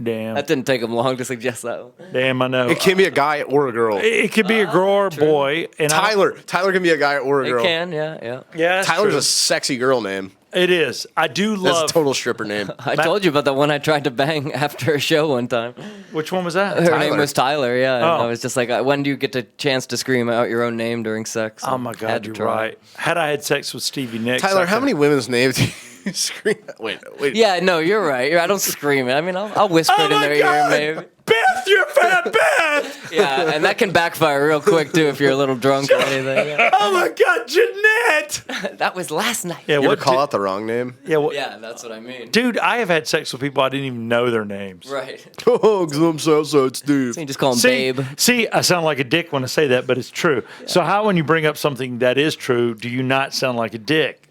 Damn. That didn't take him long to suggest that one. Damn, I know. It can be a guy or a girl. It could be a girl or a true. boy. And Tyler can be a guy or a girl. It can, yeah. Yeah, that's Tyler's true. a sexy girl name. It is. I do That's love. a total stripper name. I told you about the one I tried to bang after a show one time. Which one was that? Her name was Tyler, yeah. And Oh. I was just like, when do you get the chance to scream out your own name during sex? Oh my Had God, to you're try. right. Had I had sex with Stevie Nicks, Tyler, I how could- many women's names do you scream? Wait. Yeah, no, you're right. I don't scream it. I mean, I'll whisper Oh it in my their God, ear, maybe. Beth, you're fat, Beth. Yeah, and that can backfire real quick too if you're a little drunk or anything. Yeah. Oh my God, Jeanette. That was last night. Yeah, You ever what? call out the wrong name? Yeah, what? Yeah, that's what I mean. Dude, I have had sex with people I didn't even know their names. Right. Oh, because I'm Southside Steve. So you just call him See, babe. see, I sound like a dick when I say that, but it's true. So how, when you bring up something that is true, do you not sound like a dick?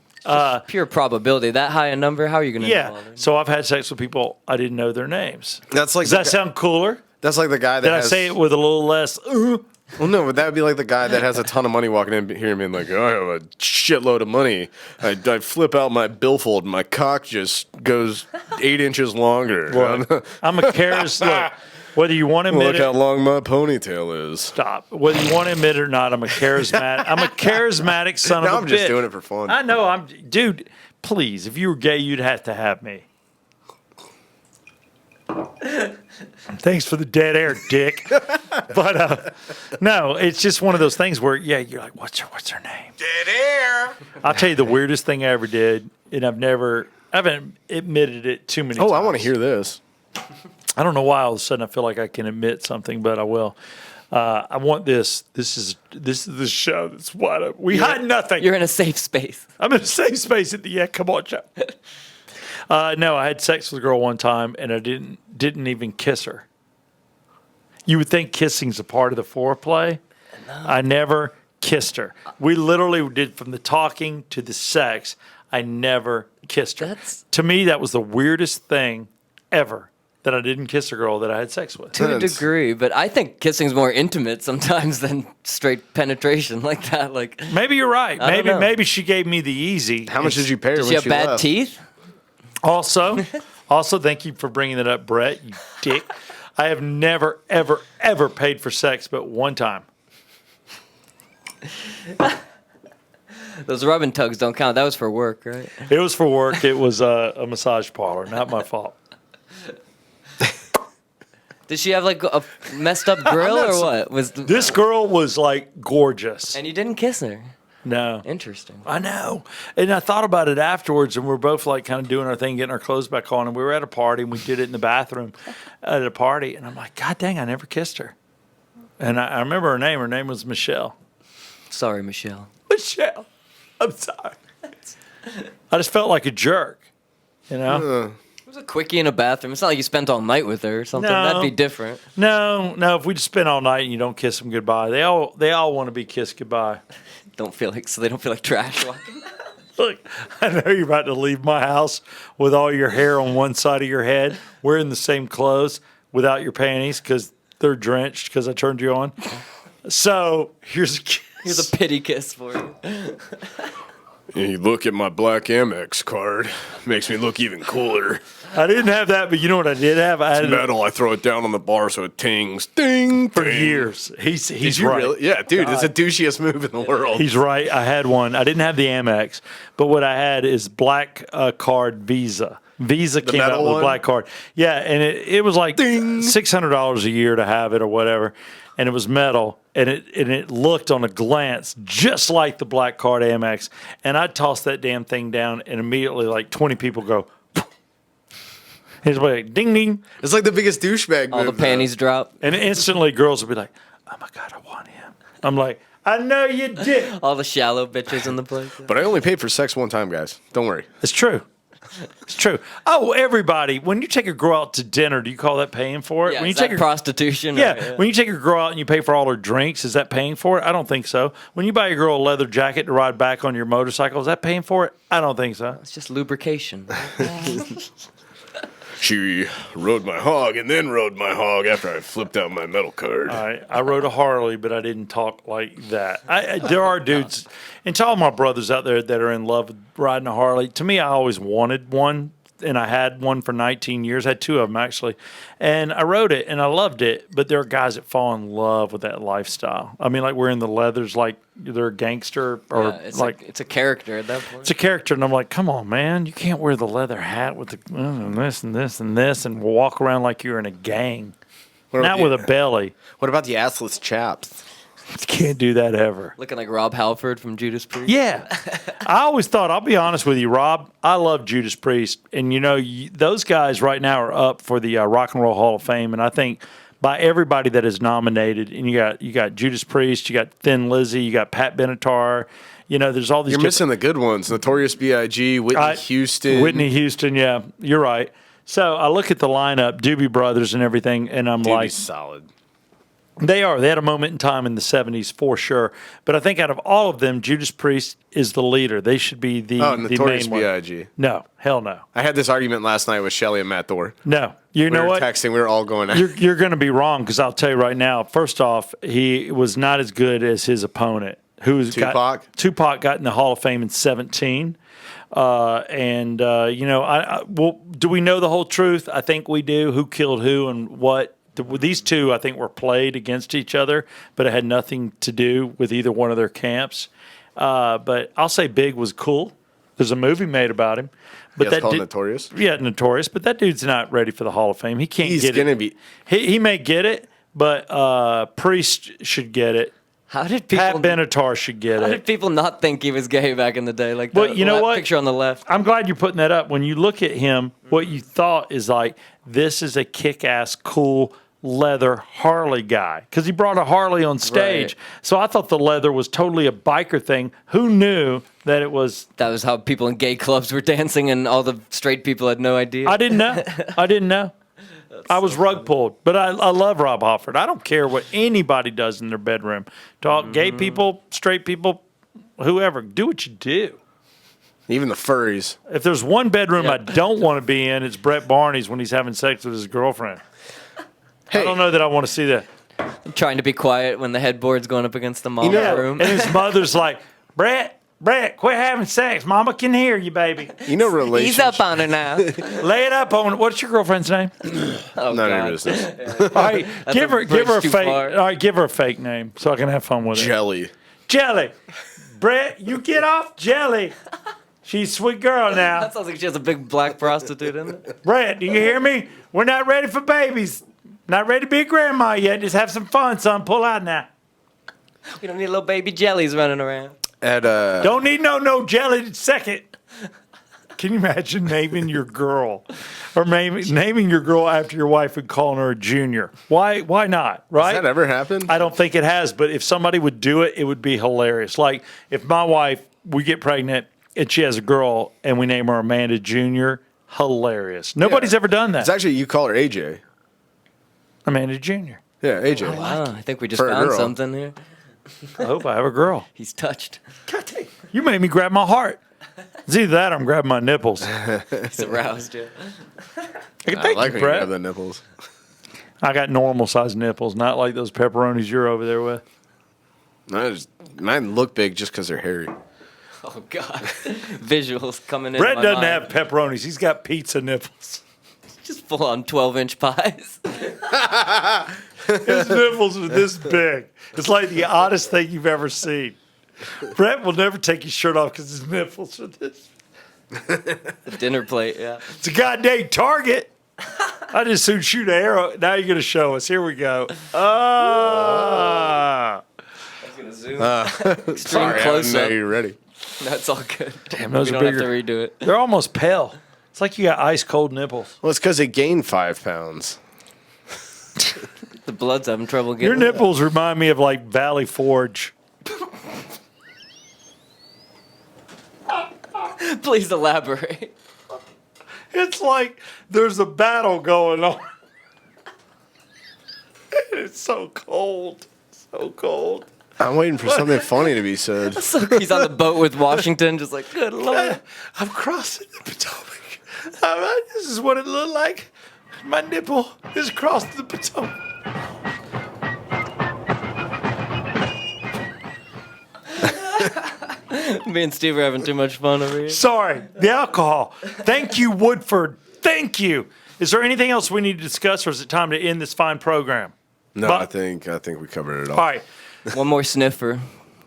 Pure probability. That high a number, how are you going to know Yeah. all that? So I've had sex with people I didn't know their names. That's like Does that sound cooler? That's like the guy that Did I has, say it with a little less? Well, no, but that would be like the guy that has a ton of money walking in here and being like, I have a shitload of money. I flip out my billfold and my cock just goes 8 inches longer. Look, I'm a charismatic. Whether you want to admit Look it, how long my ponytail is. stop. Whether you want to admit it or not, I'm a charismatic. I'm a charismatic son No, of a I'm just bitch. doing it for fun. I know. Dude. Please, if you were gay, you'd have to have me. Thanks for the dead air, dick. But no, it's just one of those things where, yeah, you're like, what's her name? Dead air. I'll tell you the weirdest thing I ever did, and I haven't admitted it too many times. Oh, I want to hear this. I don't know why all of a sudden I feel like I can admit something, but I will. I want this. This is the show that's wide open. We hide nothing. You're in a safe space. I'm in a safe space at the Yeah Come On show. No, I had sex with a girl one time, and I didn't even kiss her. You would think kissing's a part of the foreplay. No. I never kissed her. We literally did from the talking to the sex. I never kissed her. To me, that was the weirdest thing ever. That I didn't kiss a girl that I had sex with. To a degree, but I think kissing's more intimate sometimes than straight penetration like that. Like Maybe you're right. I don't know. Maybe she gave me the easy. How much did you pay her does when she have she bad left? teeth? Also, thank you for bringing that up, Brett, you dick. I have never, ever, ever paid for sex but one time. Those rub and tugs don't count. That was for work, right? It was for work. It was a massage parlor. Not my fault. Did she have like a messed up grill or what? Was This girl was like gorgeous. and you didn't kiss her? No. Interesting. I know. And I thought about it afterwards, and we're both like kind of doing our thing, getting our clothes back on. And we were at a party, and we did it in the bathroom at a party. And I'm like, God dang, I never kissed her. And I remember her name. Her name was Michelle. Sorry, Michelle. Michelle. I'm sorry. I just felt like a jerk, you know? It was a quickie in a bathroom. It's not like you spent all night with her or something. No. That'd be different. No. If we just spend all night and you don't kiss them goodbye, they all want to be kissed goodbye. They don't feel like trash walking. Look, I know you're about to leave my house with all your hair on one side of your head, wearing the same clothes without your panties because they're drenched because I turned you on. So here's a kiss. Here's a pity kiss for you. You look at my black Amex card, makes me look even cooler. I didn't have that, but you know what I did have? I had it Metal, I throw it down on the bar so it tings. Ding! for ding. years. He's Did you right. really? Yeah, dude, it's the douchiest move in the world. He's right. I had one. I didn't have the Amex, but what I had is black card Visa. Visa came out metal with a one? black card. Yeah, and it was like $600 a year to have it or whatever, and it was metal, and it looked on a glance just like the black card Amex. And I tossed that damn thing down, and immediately like 20 people go. He's like, ding ding, It's like the biggest douchebag All move. the panties drop. and instantly girls would be like, "Oh my god, I want him." I'm like, "I know you did." All the shallow bitches in the place. But I only paid for sex one time, guys. Don't worry. It's true. It's true. Oh, everybody, when you take a girl out to dinner, do you call that paying for it? Yeah, when you is that take prostitution? yeah, when you take a girl out and you pay for all her drinks, is that paying for it? I don't think so. When you buy a girl a leather jacket to ride back on your motorcycle, is that paying for it? I don't think so. It's just lubrication. She rode my hog and then rode my hog after I flipped out my metal card. I rode a Harley, but I didn't talk like that. There are dudes, and to all my brothers out there that are in love with riding a Harley, to me, I always wanted one, and I had one for 19 years. I had two of them, actually. And I rode it, and I loved it, but there are guys that fall in love with that lifestyle. I mean, like wearing the leathers like they're a gangster or Yeah, it's like it's a character at that point. it's a character, and I'm like, come on, man, you can't wear the leather hat with the this and this and this and walk around like you're in a gang. Not with a belly. What about the assless chaps? You can't do that ever. Looking like Rob Halford from Judas Priest. Yeah. I always thought, I'll be honest with you, Rob, I love Judas Priest. And, you know, those guys right now are up for the Rock and Roll Hall of Fame. And I think by everybody that is nominated, and you got Judas Priest, you got Thin Lizzy, you got Pat Benatar. You know, there's all these You're missing the good ones. Notorious B.I.G., Whitney Houston. Whitney Houston, yeah, you're right. So I look at the lineup, Doobie Brothers and everything, and I'm Dude, like, he's solid. they are. They had a moment in time in the 70s for sure. But I think out of all of them, Judas Priest is the leader. They should be the Notorious main one. B.I.G. No, hell no. I had this argument last night with Shelly and Matt Thor. No. You know we were what? texting. We were all going. You're going to be wrong because I'll tell you right now. First off, he was not as good as his opponent, who's Tupac? Tupac got in the Hall of Fame in 17. You know, well, do we know the whole truth? I think we do. Who killed who and what? These two, I think, were played against each other, but it had nothing to do with either one of their camps. But I'll say Big was cool. There's a movie made about him. But It's called Notorious? Yeah, Notorious. But that dude's not ready for the Hall of Fame. He can't He's get going to it. be. He may get it, but Priest should get it. How did people? Pat Benatar should get How it. did people not think he was gay back in the day? Like, Well, that you know what? picture on the left. I'm glad you're putting that up. When you look at him, what you thought is like, this is a kick-ass, cool leather Harley guy because he brought a Harley on stage. Right. So I thought the leather was totally a biker thing. Who knew that it was? That was how people in gay clubs were dancing, and all the straight people had no idea. I didn't know. I didn't know. I was rug pulled, but I love Rob Halford. I don't care what anybody does in their bedroom. Talk gay people, straight people, whoever. Do what you do. Even the furries. If there's one bedroom I don't want to be in, it's Brett Barney's when he's having sex with his girlfriend. Hey, I don't know that I want to see that. Trying to be quiet when the headboard's going up against the mom's room. And his mother's like, Brett, quit having sex. Mama can hear you, baby. you know, relationships. He's up on her now. Lay it up on. What's your girlfriend's name? Oh, None of God. your business. All right, give her a bridge too fake. far. All right, give her a fake name so I can have fun with it. Jelly. Jelly. Brett, you get off Jelly. She's a sweet girl now. That sounds like she has a big black prostitute in it. Brett, do you hear me? We're not ready for babies. Not ready to be a grandma yet. Just have some fun, son. Pull out now. We don't need little baby jellies running around. At Don't need no jelly second. Can you imagine naming your girl, or maybe naming your girl after your wife and calling her a junior? Why not? Right? has that ever happened? I don't think it has, but if somebody would do it, it would be hilarious. Like if my wife, we get pregnant and she has a girl and we name her Amanda Jr., hilarious. Nobody's ever done that. It's actually, you call her AJ. Amanda Jr. Yeah, AJ. Wow, I think we just For a found girl. something here. I hope I have a girl. He's touched. God dang, you made me grab my heart. It's either that or I'm grabbing my nipples. He's aroused. Yeah. Thank I like you, when you Brett. grab the nipples. I got normal sized nipples, not like those pepperonis you're over there with. Mine look big just because they're hairy. Oh God, visuals coming in. Brett my doesn't mind. have pepperonis. He's got pizza nipples. Just full on 12-inch pies. His nipples are this big. It's like the oddest thing you've ever seen. Brett will never take his shirt off because his nipples are this. The dinner plate. Yeah. It's a goddamn target. I just soon shoot an arrow. Now you're going to show us. Here we go. Ah. Extreme Sorry, I close didn't know up. you were ready. That's all good. Damn, those we are don't bigger. have to redo it. They're almost pale. It's like you got ice cold nipples. Well, it's because they gained 5 pounds. The blood's having trouble Your getting. nipples remind me of like Valley Forge. Please elaborate. It's like there's a battle going on. It's so cold. So cold. I'm waiting for something funny to be said. So he's on the boat with Washington, just like, good lord. I'm crossing the Potomac. All right, this is what it looked like. My nipple is crossed the Potomac. Me and Steve are having too much fun over here. Sorry, the alcohol. Thank you, Woodford. Thank you. Is there anything else we need to discuss, or is it time to end this fine program? No, But- I think we covered it all. All right. One more sniffer.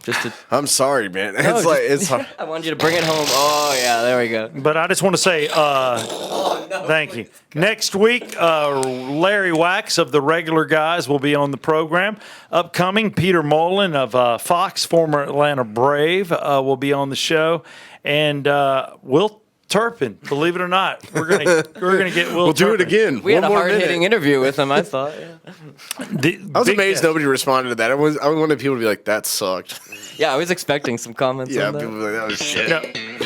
Just to. I'm sorry, man. It's just- like it's hard. I wanted you to bring it home. Oh, yeah, there we go. But I just want to say thank you. Next week, Larry Wax of the Regular Guys will be on the program. Upcoming, Peter Mullen of Fox, former Atlanta Brave, will be on the show. And Will Turpin, believe it or not, we're gonna get Will We'll do it Turpin. again. We had One a more hard-hitting minute. interview with him, I thought. Yeah. I was amazed nobody responded to that. I wanted people to be like, "That sucked." Yeah, I was expecting some comments Yeah, on people that. were like, "That was shit." Yeah.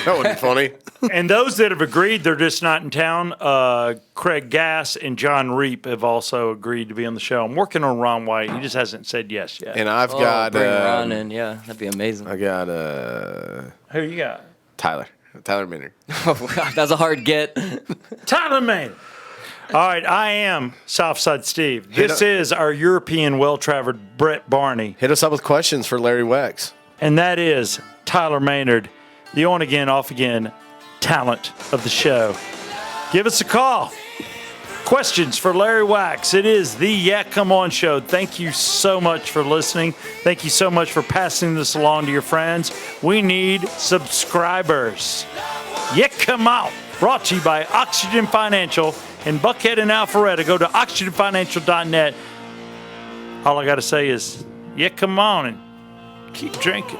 That wasn't funny. And those that have agreed, they're just not in town. Craig Gass and John Reap have also agreed to be on the show. I'm working on Ron White. He just hasn't said yes yet. And I've Oh, got bring Ron in. Yeah, that'd be amazing. I got Who you got? Tyler Minner. Oh, God, that's a hard get. Tyler Maynard. All right, I am Southside Steve. This is our European well-traveled Brett Barney, Hit us up with questions for Larry Wax. and that is Tyler Maynard, the on-again, off-again talent of the show. Give us a call. Questions for Larry Wax. It is the Yeah Come On Show. Thank you so much for listening. Thank you so much for passing this along to your friends. We need subscribers. Yeah Come On. Brought to you by Oxygen Financial in Buckhead and Alpharetta. Go to oxygenfinancial.net. All I got to say is, yeah, come on and keep drinking.